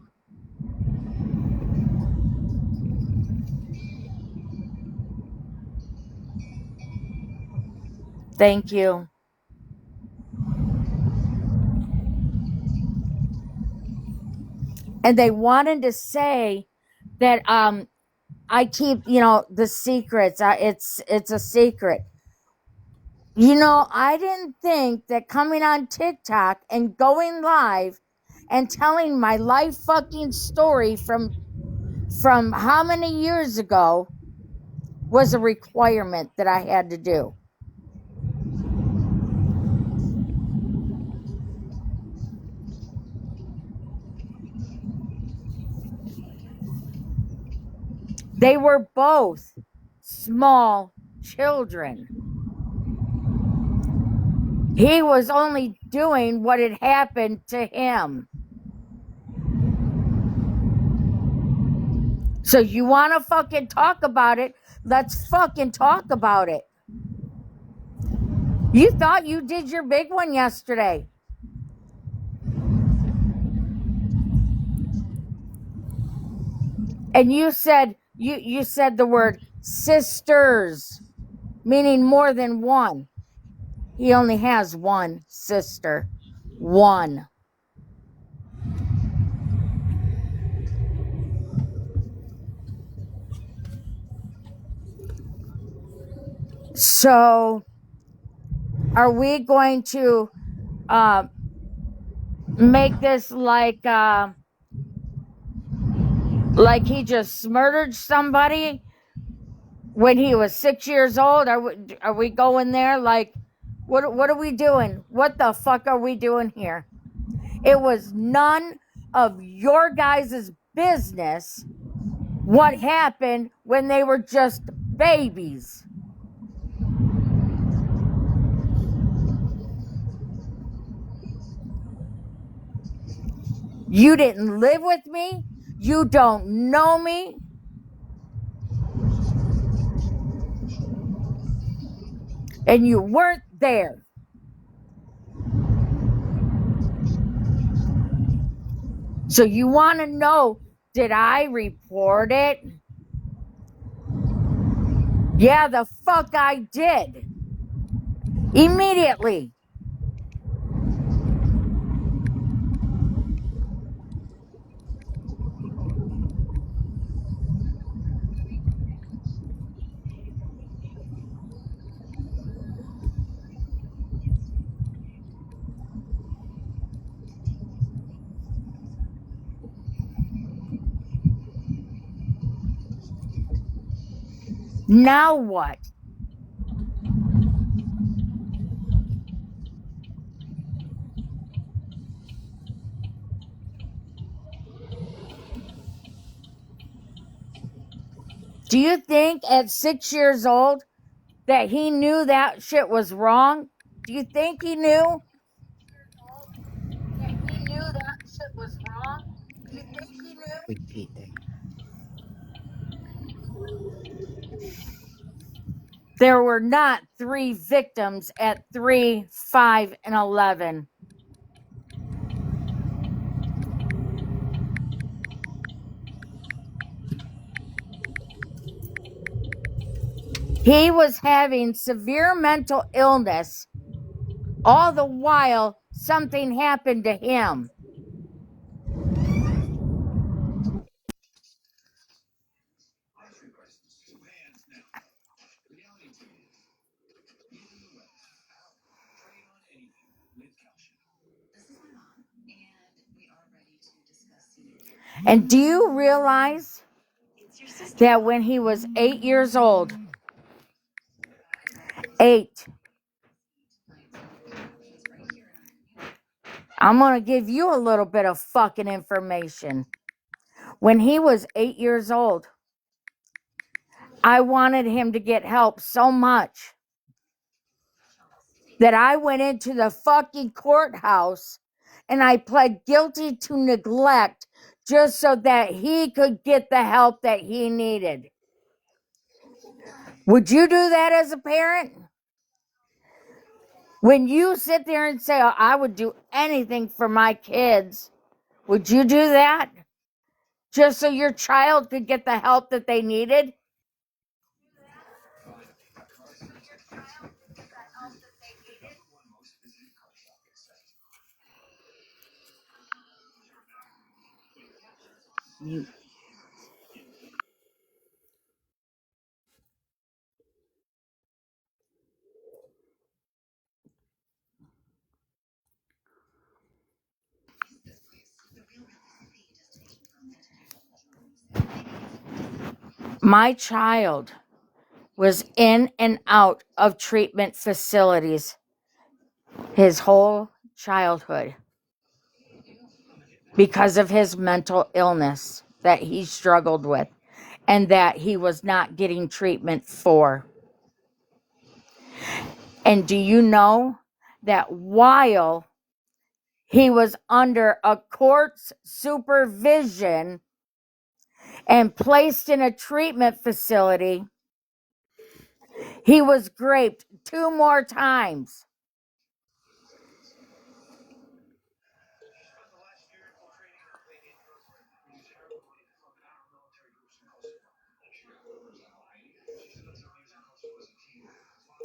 Thank you. And they wanted to say that I keep, the secrets. It's a secret. I didn't think that coming on TikTok and going live and telling my life fucking story from how many years ago was a requirement that I had to do. They were both small children. He was only doing what had happened to him. So you want to fucking talk about it? Let's fucking talk about it. You thought you did your big one yesterday. And you said the word sisters, meaning more than one. He only has one sister. One. So are we going to make this like he just murdered somebody when he was 6 years old? Are we going there? Like, what are we doing? What the fuck are we doing here? It was none of your guys' business what happened when they were just babies. You didn't live with me. You don't know me. And you weren't there. So you want to know, did I report it? Yeah, the fuck I did. Immediately. Now what? Do you think at 6 years old that he knew that shit was wrong? Do you think he knew? Repeat that. There were not 3 victims at 3, 5, and 11. He was having severe mental illness. All the while, something happened to him. And do you realize that when he was 8 years old, 8, I'm going to give you a little bit of fucking information. When he was 8 years old, I wanted him to get help so much that I went into the fucking courthouse and I pled guilty to neglect just so that he could get the help that he needed. Would you do that as a parent? When you sit there and say, oh, I would do anything for my kids, would you do that? Just so your child could get the help that they needed? My child was in and out of treatment facilities his whole childhood because of his mental illness that he struggled with and that he was not getting treatment for. And do you know that while he was under a court's supervision and placed in a treatment facility, He was raped 2 more times.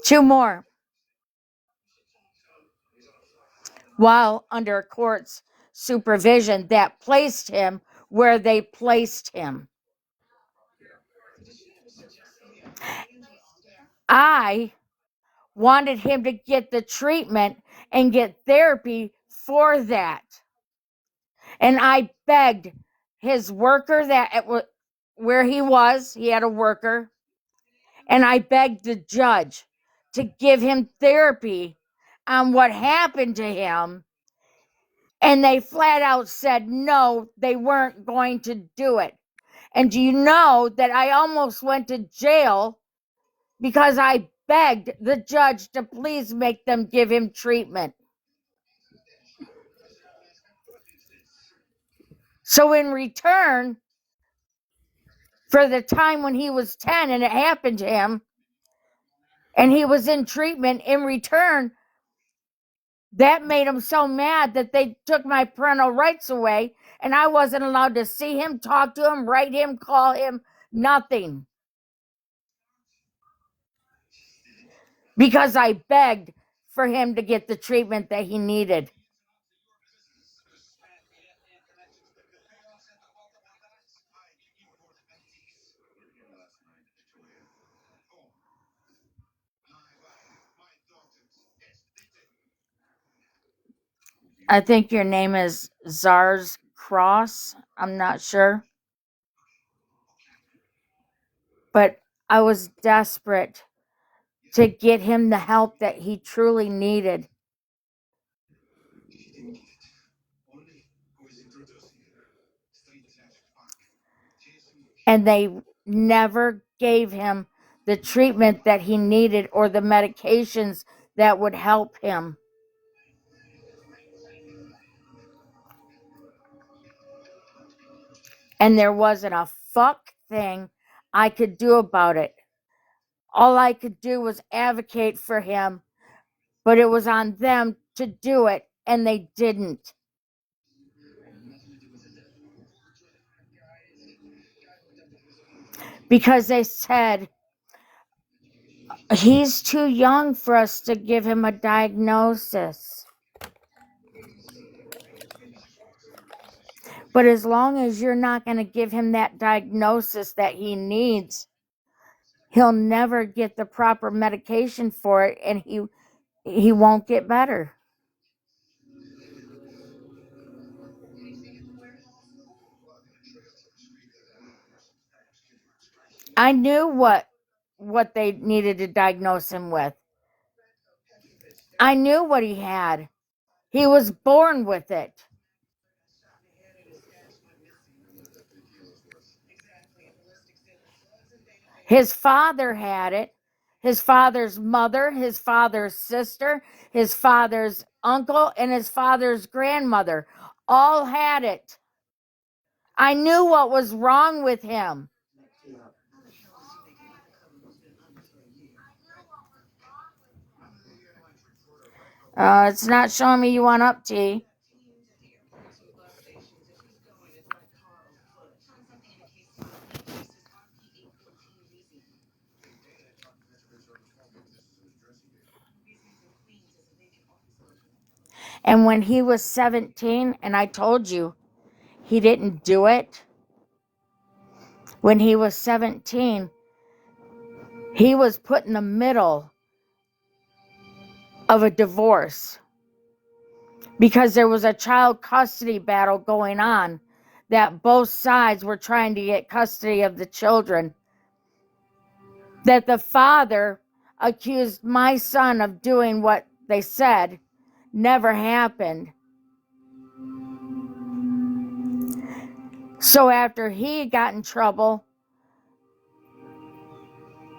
Two more. While under court's supervision that placed him where they placed him. I wanted him to get the treatment and get therapy for that. And I begged his worker where he had a worker, and I begged the judge to give him therapy on what happened to him. And they flat out said no, they weren't going to do it. And do you know that I almost went to jail because I begged the judge to please make them give him treatment? So in return, for the time when he was 10 and it happened to him, and he was in treatment, in return, that made him so mad that they took my parental rights away, and I wasn't allowed to see him, talk to him, write him, call him, nothing. Because I begged for him to get the treatment that he needed. I think your name is Zars Cross. I'm not sure. But I was desperate to get him the help that he truly needed. And they never gave him the treatment that he needed or the medications that would help him. And there wasn't a fuck thing I could do about it. All I could do was advocate for him, but it was on them to do it, and they didn't. Because they said, he's too young for us to give him a diagnosis. But as long as you're not going to give him that diagnosis that he needs, he'll never get the proper medication for it, and he won't get better. I knew what they needed to diagnose him with. I knew what he had. He was born with it. His father had it. His father's mother, his father's sister, his father's uncle, and his father's grandmother all had it. I knew what was wrong with him. It's not showing me you want up, T. And when he was 17, and I told you he didn't do it, when he was 17, he was put in the middle of a divorce because there was a child custody battle going on that both sides were trying to get custody of the children. That the father accused my son of doing what they said never happened. So after he got in trouble,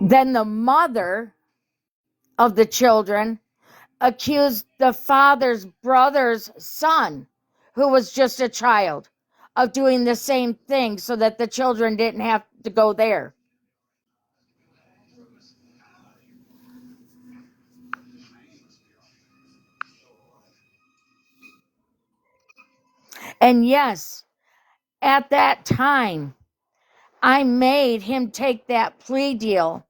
then the mother of the children accused the father's brother's son, who was just a child, of doing the same thing so that the children didn't have to go there. And yes, at that time, I made him take that plea deal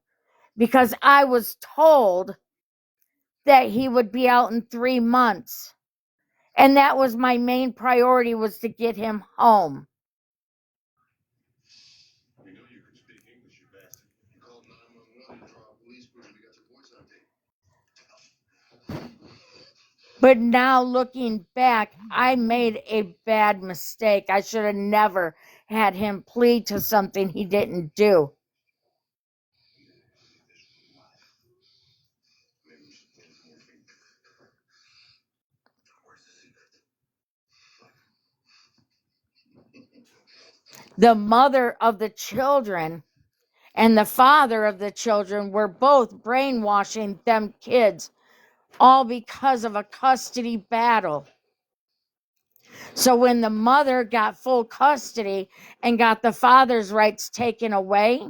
because I was told that he would be out in 3 months. And that was my main priority, was to get him home. But now looking back, I made a bad mistake. I should have never had him plead to something he didn't do. The mother of the children and the father of the children were both brainwashing them kids, all because of a custody battle. So when the mother got full custody and got the father's rights taken away,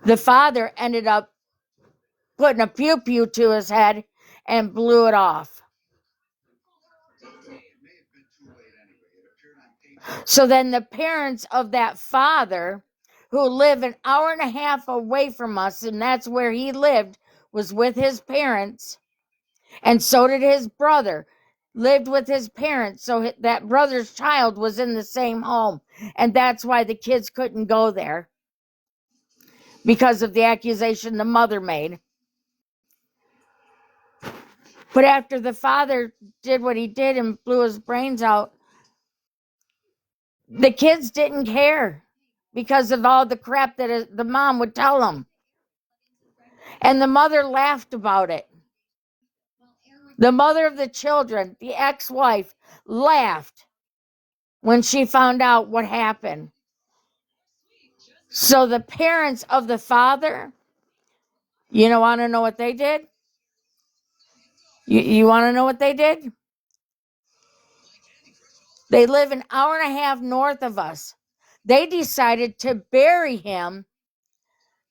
the father ended up putting a pew pew to his head and blew it off. So then the parents of that father, who live an hour and a half away from us, and that's where he lived, was with his parents, and so did his brother, lived with his parents. So that brother's child was in the same home, and that's why the kids couldn't go there, because of the accusation the mother made. But after the father did what he did and blew his brains out, the kids didn't care because of all the crap that the mom would tell them. And the mother laughed about it. The mother of the children, the ex-wife, laughed when she found out what happened. So the parents of the father, want to know what they did? You want to know what they did? They live an hour and a half north of us. They decided to bury him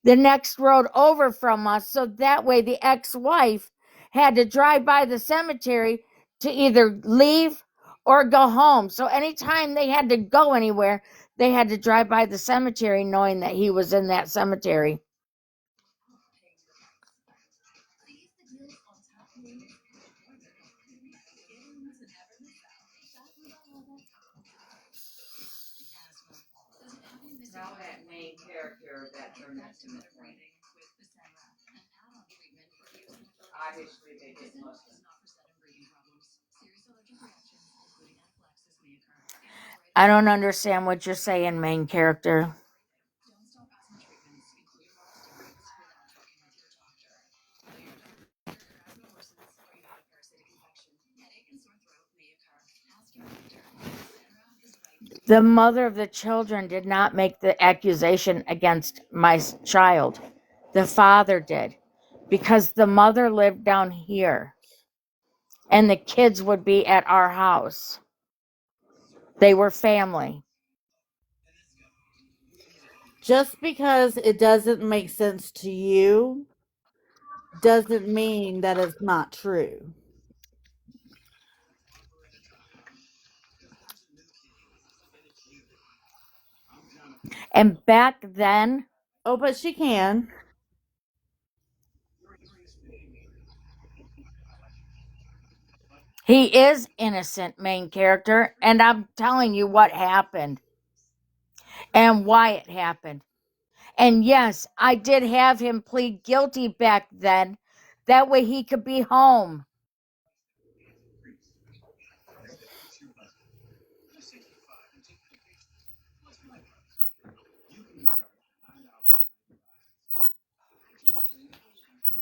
the next road over from us, so that way the ex-wife had to drive by the cemetery to either leave or go home. So anytime they had to go anywhere, they had to drive by the cemetery knowing that he was in that cemetery. Now that main character that they're obviously they didn't look. I don't understand what you're saying, main character. The mother of the children did not make the accusation against my child. The father did, because the mother lived down here and the kids would be at our house. They were family. Just because it doesn't make sense to you doesn't mean that it's not true. And back then, Oh, but she can. he is innocent, main character, and I'm telling you what happened and why it happened. And yes, I did have him plead guilty back then. That way he could be home.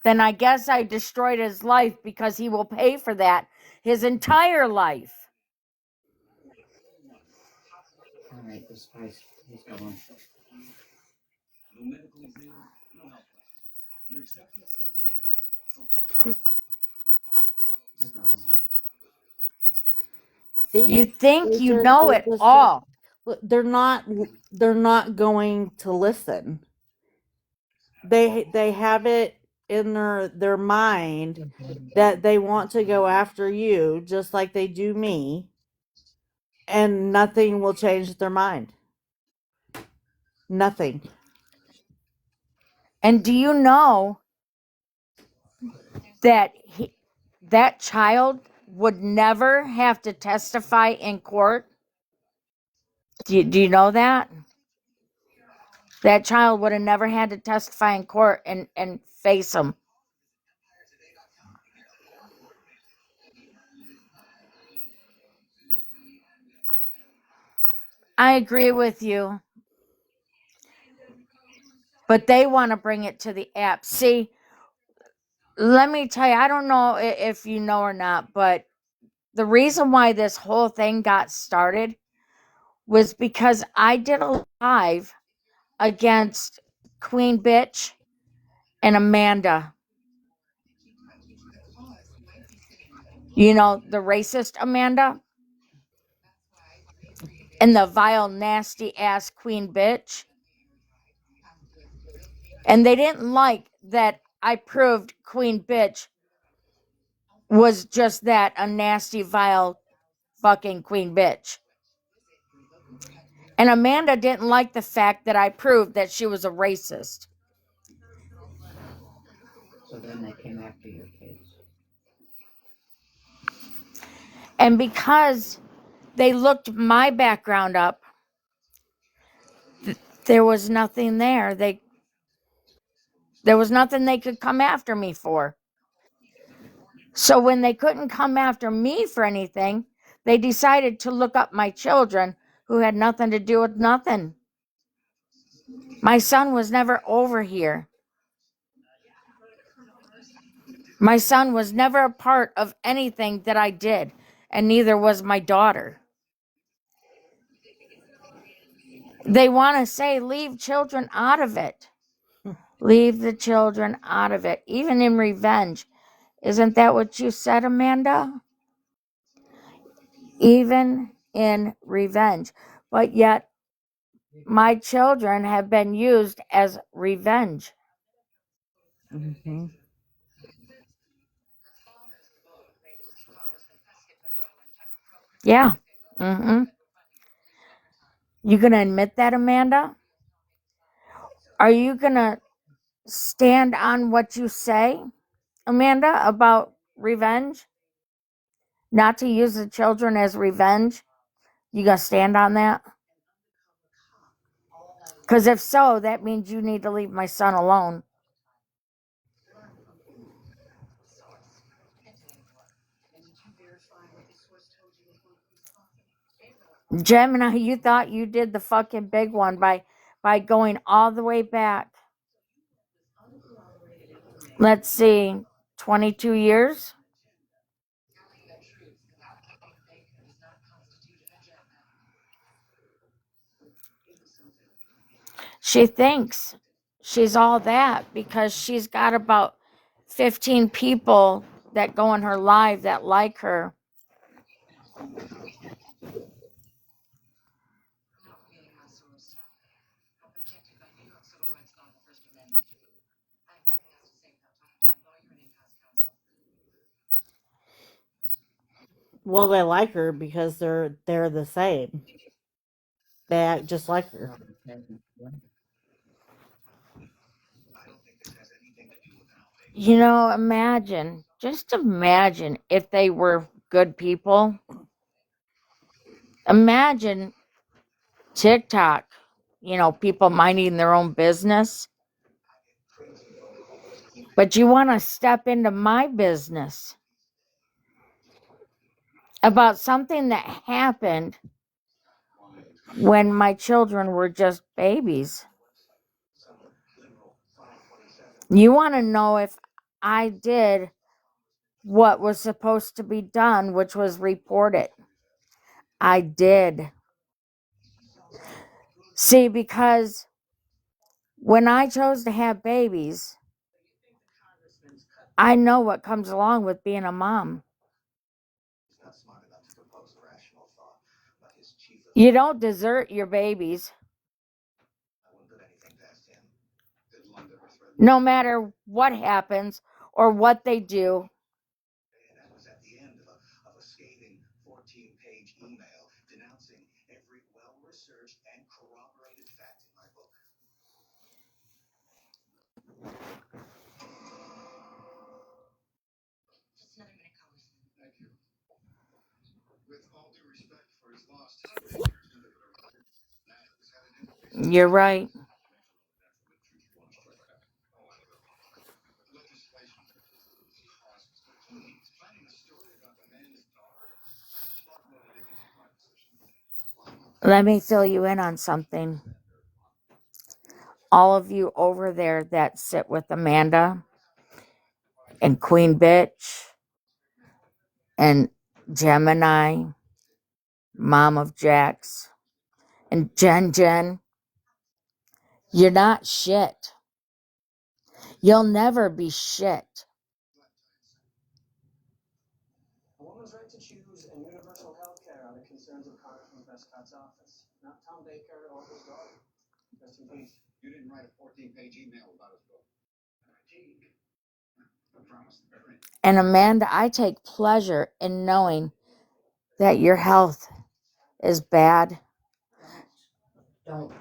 Then I guess I destroyed his life, because he will pay for that his entire life. All right, this guy's going. You See, think you know it all. they're not. They're not going to listen. They have it in their mind that they want to go after you, just like they do me. and nothing will change their mind. Nothing. And do you know that that child would never have to testify in court? Do you know that? That child would have never had to testify in court and face him. I agree with you. But they want to bring it to the app. See, let me tell you, I don't know if you know or not, but the reason why this whole thing got started was because I did a live against Queen Bitch and Amanda. You know, the racist Amanda and the vile, nasty ass Queen Bitch. And they didn't like that I proved Queen Bitch was just that, a nasty, vile, fucking Queen Bitch. And Amanda didn't like the fact that I proved that she was a racist. So then they came after your kids. And because they looked my background up, there was nothing there. There was nothing they could come after me for. So when they couldn't come after me for anything, they decided to look up my children who had nothing to do with nothing. My son was never over here. My son was never a part of anything that I did, and neither was my daughter. They want to say, leave children out of it. Leave the children out of it, even in revenge. Isn't that what you said, Amanda? Even in revenge. But yet, my children have been used as revenge. Mm-hmm. Yeah. Mm-hmm. You gonna admit that, Amanda? Are you gonna stand on what you say, Amanda, about revenge? Not to use the children as revenge? You gonna stand on that? Because if so, that means you need to leave my son alone. Gemini, you thought you did the fucking big one by going all the way back. Let's see, 22 years? She thinks she's all that because she's got about 15 people that go in her live that like her. Well, they like her because they're the same. They act just like her. You know, just imagine if they were good people. Imagine TikTok, people minding their own business. But you want to step into my business about something that happened when my children were just babies. You want to know if I did what was supposed to be done, which was report it. I did. See, because when I chose to have babies, I know what comes along with being a mom. You don't desert your babies. No matter what happens or what they do. You're right. Let me fill you in on something. All of you over there that sit with Amanda and Queen Bitch and Gemini, Mom of Jax, and Jen, you're not shit. You'll never be shit. And Amanda, I take pleasure in knowing that your health is bad. Don't.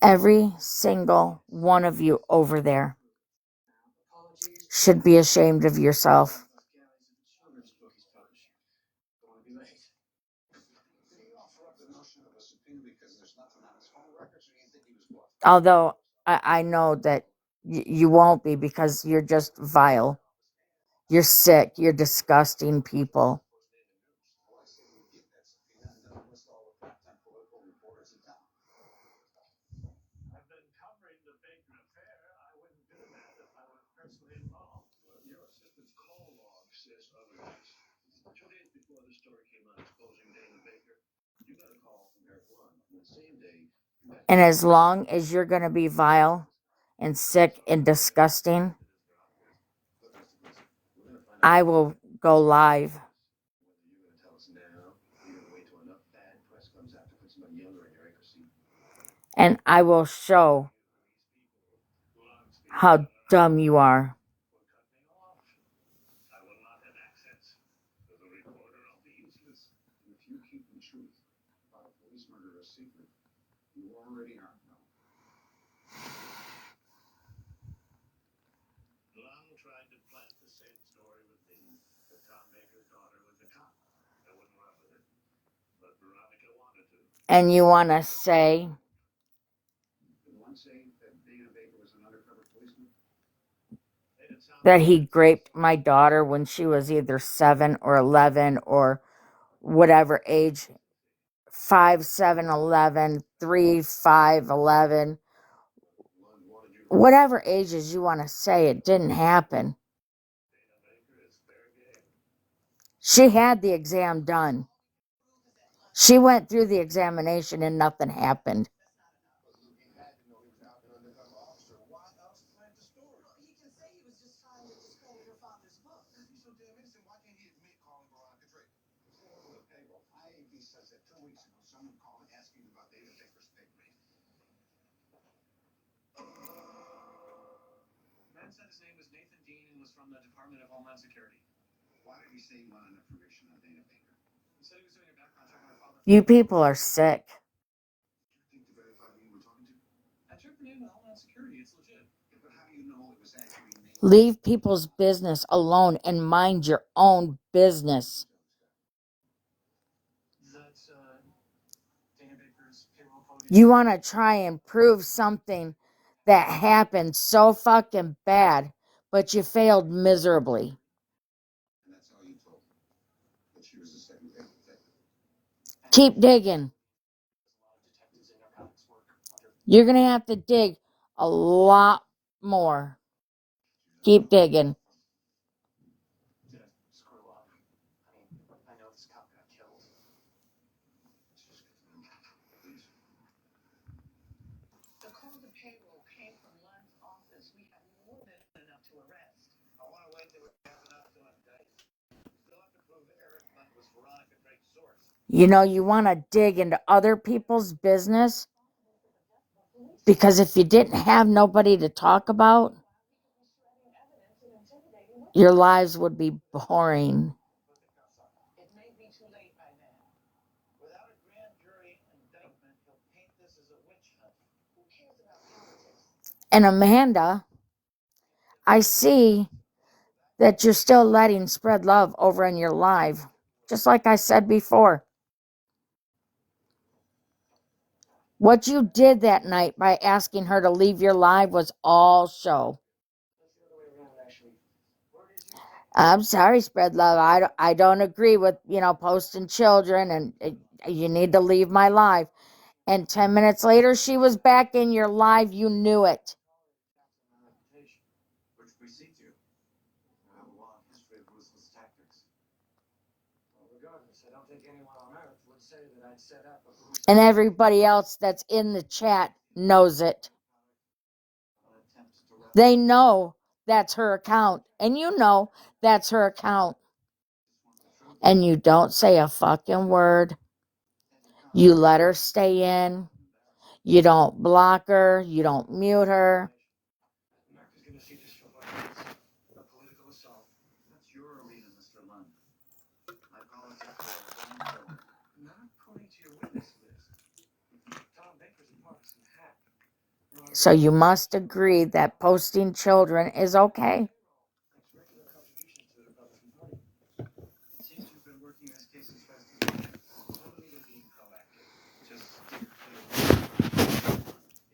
Every single one of you over there should be ashamed of yourself. Although I know that you won't be, because you're just vile. You're sick. You're disgusting people. And as long as you're going to be vile and sick and disgusting, I will go live. And I will show how dumb you are. And you want to say that he raped my daughter when she was either 7 or 11 or whatever age, 5, 7, 11, 3, 5, 11, whatever ages you want to say, it didn't happen. She had the exam done. She went through the examination and nothing happened. You people are sick. Leave people's business alone and mind your own business. You want to try and prove something that happened so fucking bad, but you failed miserably. Keep digging. You're going to have to dig a lot more. Keep digging. You know, you want to dig into other people's business because if you didn't have nobody to talk about, your lives would be boring. And Amanda, I see that you're still letting spread love over in your live, just like I said before. What you did that night by asking her to leave your live was all show. I'm sorry, spread love. I don't agree with, posting children and you need to leave my live. And 10 minutes later, she was back in your live. You knew it. And everybody else that's in the chat knows it. They know that's her account. And you know that's her account. And you don't say a fucking word. You let her stay in. You don't block her. You don't mute her. So you must agree that posting children is okay.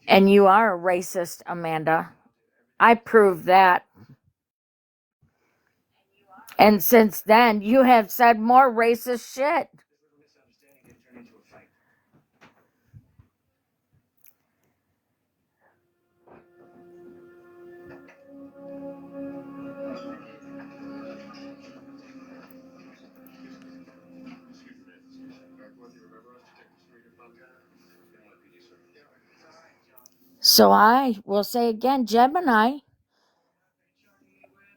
And you are a racist, Amanda. I proved that. And since then, you have said more racist shit. So I will say again, Gemini,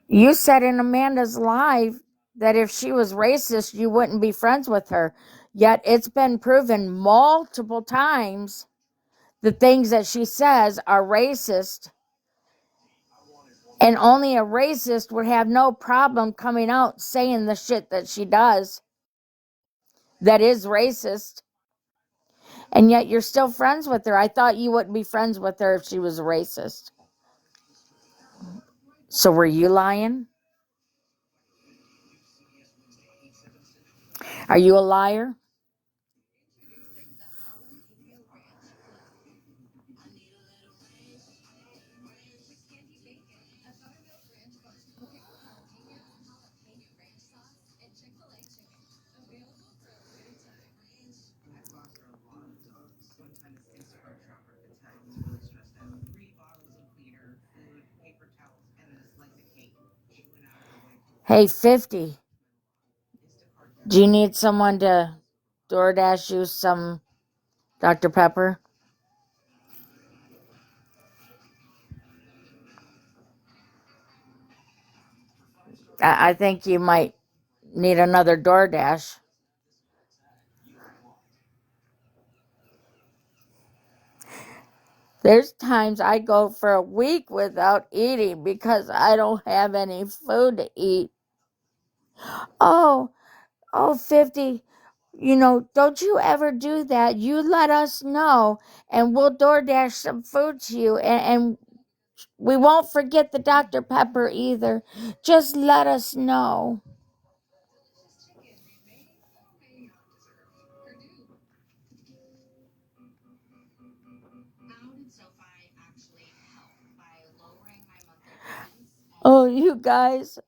you said in Amanda's live that if she was racist, you wouldn't be friends with her. Yet it's been proven multiple times the things that she says are racist. And only a racist would have no problem coming out saying the shit that she does that is racist. And yet you're still friends with her. I thought you wouldn't be friends with her if she was a racist. So were you lying? Are you a liar? Hey, 50. Do you need someone to DoorDash you some Dr. Pepper? I think you might need another DoorDash. There's times I go for a week without eating because I don't have any food to eat. Oh, 50. Don't you ever do that. You let us know and we'll DoorDash some food to you. And we won't forget the Dr. Pepper either. Just let us know. Oh, you guys,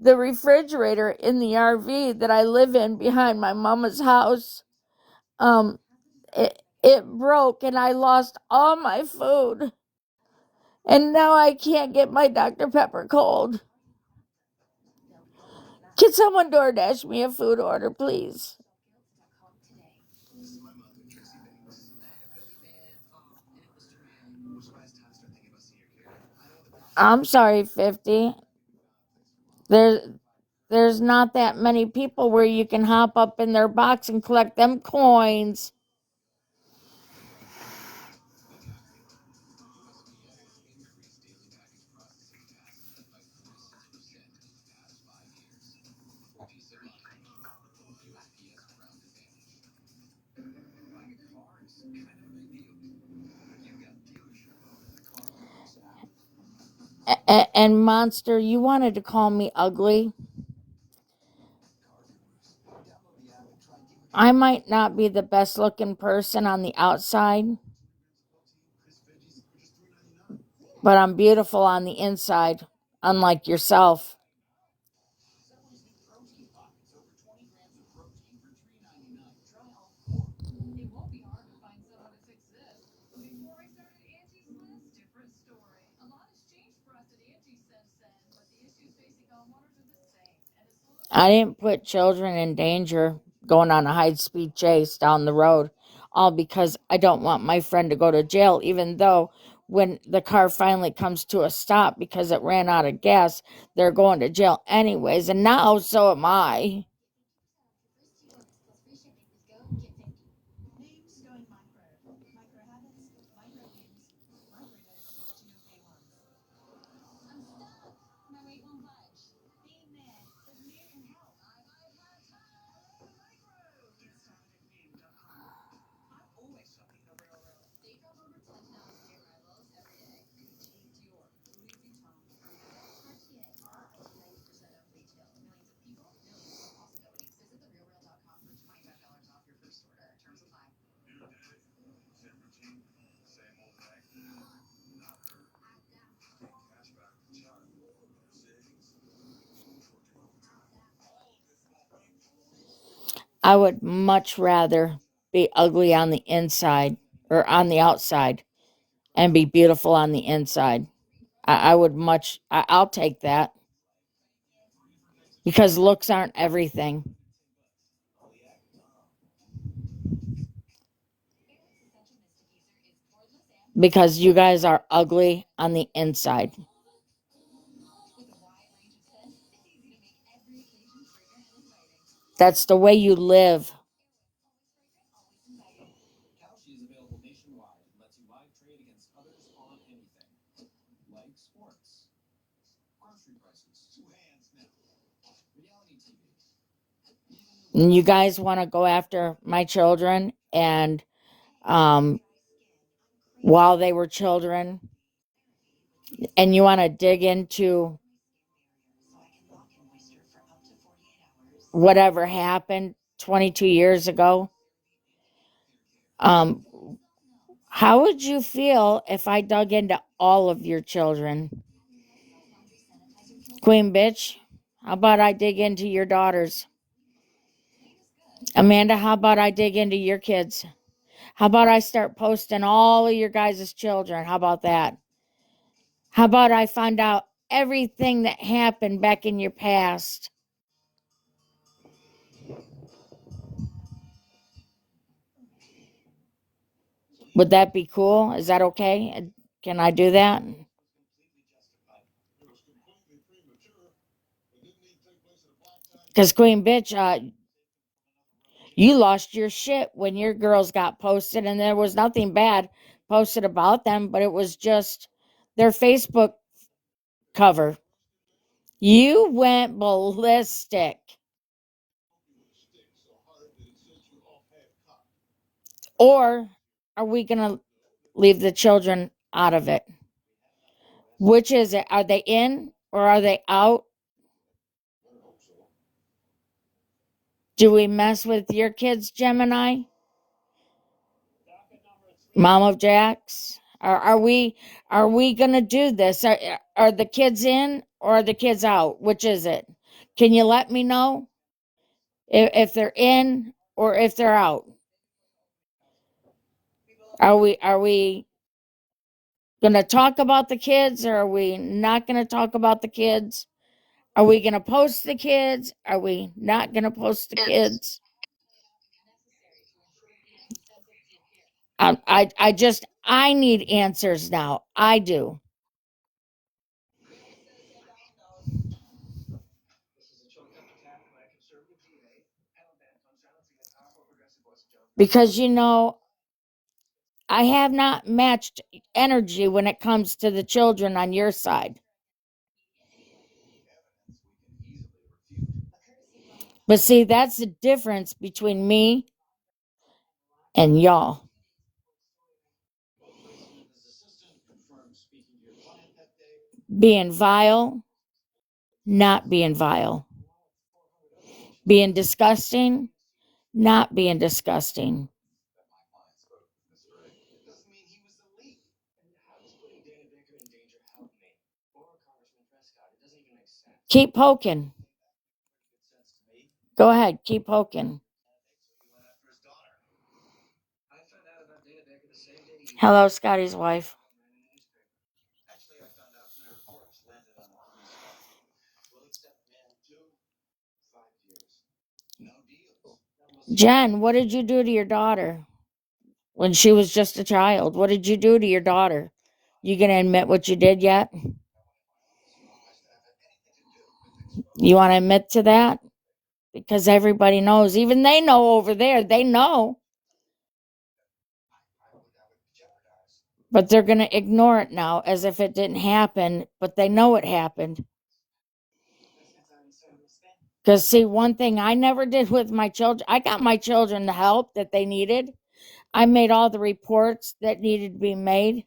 the refrigerator in the RV that I live in behind my mama's house, it broke and I lost all my food. And now I can't get my Dr. Pepper cold. Can someone DoorDash me a food order, please? I'm sorry, 50. There's not that many people where you can hop up in their box and collect them coins. And Monster, you wanted to call me ugly. I might not be the best looking person on the outside, but I'm beautiful on the inside, unlike yourself. I didn't put children in danger going on a high-speed chase down the road, all because I don't want my friend to go to jail, even though when the car finally comes to a stop because it ran out of gas, they're going to jail anyways, and now so am I. I would much rather be ugly on the inside or on the outside and be beautiful on the inside. I'll take that because looks aren't everything. Because you guys are ugly on the inside. That's the way you live. And you guys want to go after my children and while they were children, and you want to dig into whatever happened 22 years ago. Um, how would you feel if I dug into all of your children? Queen bitch, how about I dig into your daughters? Amanda, how about I dig into your kids? How about I start posting all of your guys' children? How about that? How about I find out everything that happened back in your past? Would that be cool? Is that okay? Can I do that? Because Queen Bitch, you lost your shit when your girls got posted, and there was nothing bad posted about them, but it was just their Facebook cover. You went ballistic. Or are we going to leave the children out of it? Which is it? Are they in or are they out? Do we mess with your kids, Gemini? Mom of Jax? Are we gonna do this? Are the kids in or are the kids out? Which is it? Can you let me know if they're in or if they're out? Are we gonna talk about the kids or are we not gonna talk about the kids? Are we gonna post the kids? Are we not gonna post the kids? I need answers now. I do. Because, you know, I have not matched energy when it comes to the children on your side. But see, that's the difference between me and y'all. Being vile, not being vile. Being disgusting, not being disgusting. Keep poking. Go ahead, keep poking. Hello, Scotty's wife. Jen, what did you do to your daughter when she was just a child? What did you do to your daughter? You gonna admit what you did yet? You want to admit to that? Because everybody knows. Even they know over there. They know. But they're going to ignore it now as if it didn't happen. But they know it happened. Because, see, one thing I never did with my children, I got my children the help that they needed. I made all the reports that needed to be made.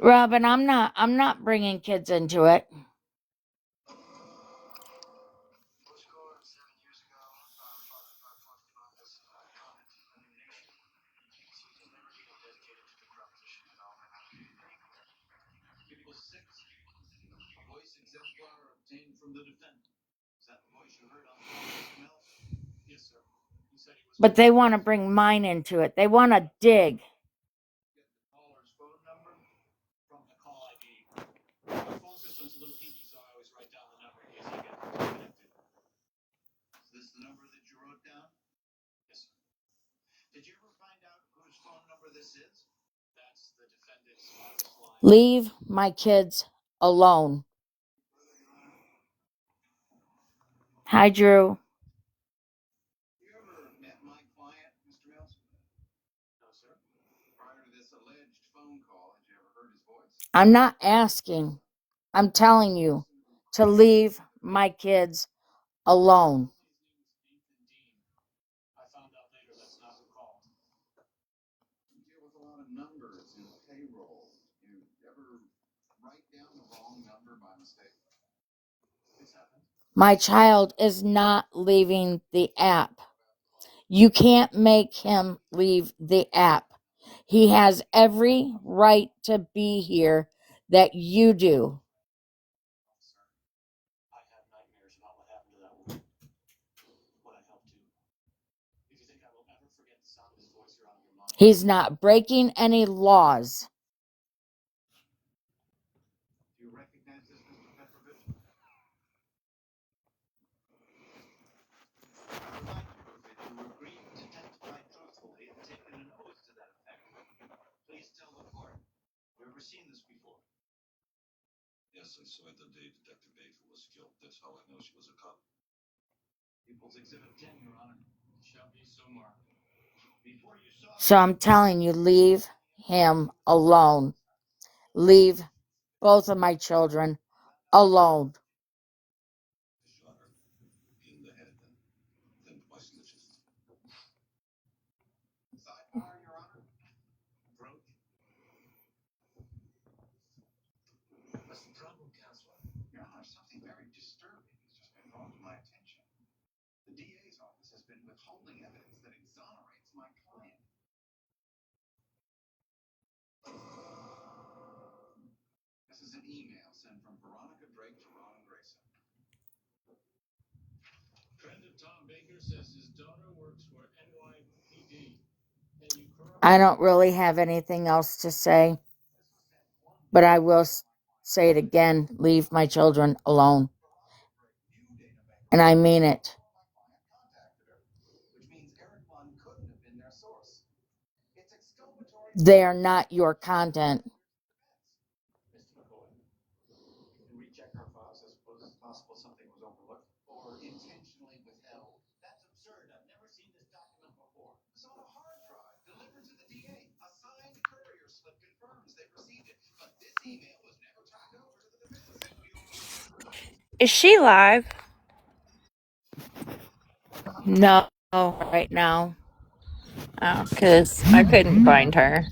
Robin, I'm not bringing kids into it. But they want to bring mine into it. They want to dig. Leave my kids alone. Hi, Drew. I'm not asking. I'm telling you to leave my kids alone. My child is not leaving the app. You can't make him leave the app. He has every right to be here that you do. He's not breaking any laws. So I'm telling you, leave him alone. Leave both of my children alone. I don't really have anything else to say. But I will say it again, leave my children alone. And I mean it. They are not your content. Is she live? No, right now. Oh, because I couldn't find her.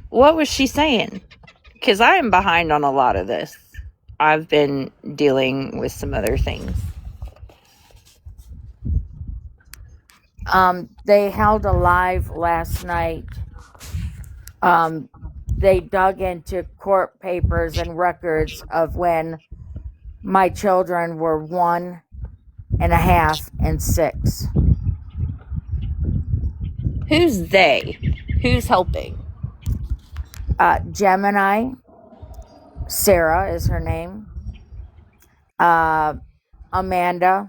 What was she saying? Because I am behind on a lot of this. I've been dealing with some other things. They held a live last night. They dug into court papers and records of when my children were 1.5 and 6. Who's they? Who's helping? Gemini, Sarah is her name. Amanda,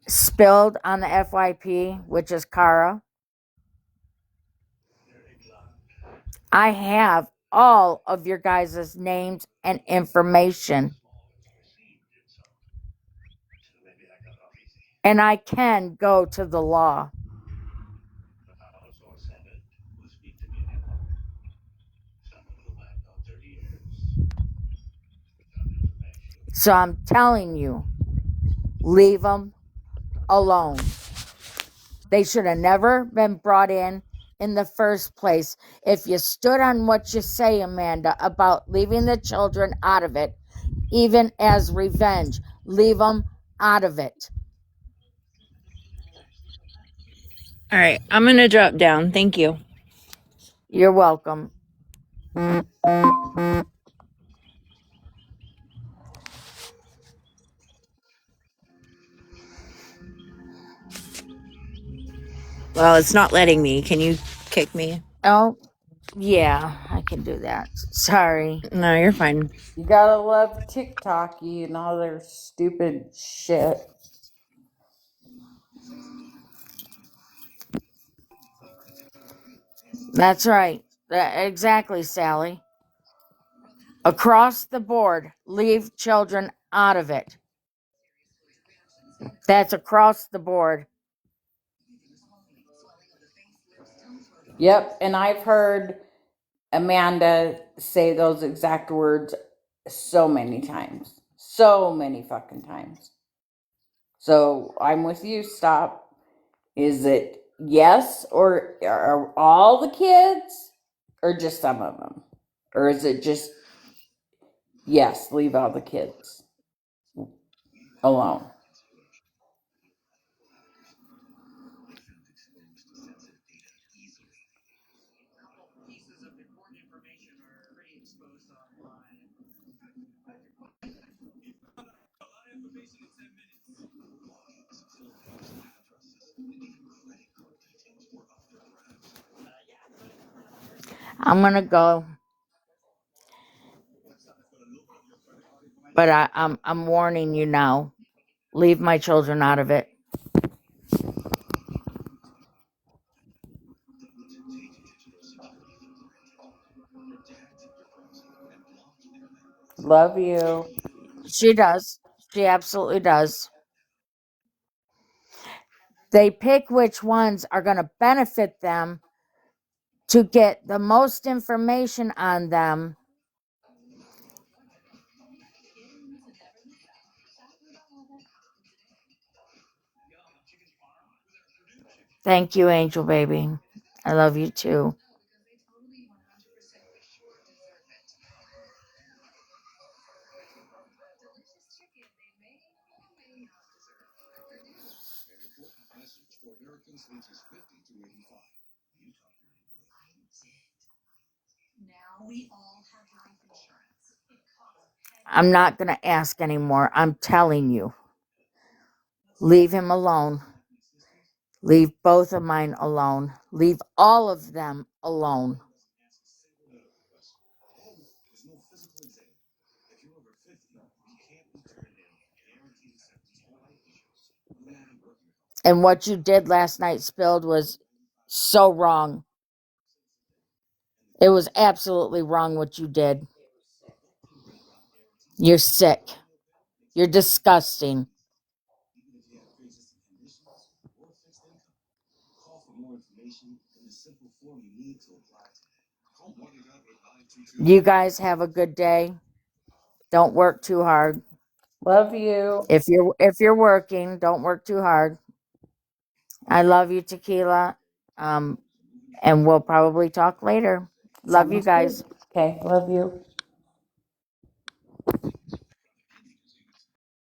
spilled on the FYP, which is Kara. I have all of your guys' names and information. And I can go to the law. So I'm telling you, leave them alone. They should have never been brought in the first place. If you stood on what you say, Amanda, about leaving the children out of it, even as revenge, leave them out of it. All right, I'm going to drop down. Thank you. You're welcome. Well, it's not letting me. Can you kick me? Oh, yeah, I can do that. Sorry. No, you're fine. You gotta love TikToky and all their stupid shit. That's right. Exactly, Sally. Across the board, leave children out of it. That's across the board. Yep, and I've heard Amanda say those exact words so many times. So many fucking times. So I'm with you. Stop. Is it yes, or are all the kids, or just some of them? Or is it just yes, leave all the kids alone? I'm gonna go, but I'm warning you now. Leave my children out of it. Love you. She does. She absolutely does. They pick which ones are going to benefit them to get the most information on them. Thank you, Angel Baby. I love you too. I'm not going to ask anymore. I'm telling you. Leave him alone. Leave both of mine alone. Leave all of them alone. And what you did last night, Spilled, was so wrong. It was absolutely wrong what you did. You're sick. You're disgusting. You guys have a good day. Don't work too hard. Love you. If you're working, don't work too hard. I love you, Tequila. And we'll probably talk later. Love you Sounds guys. good. Okay, love you.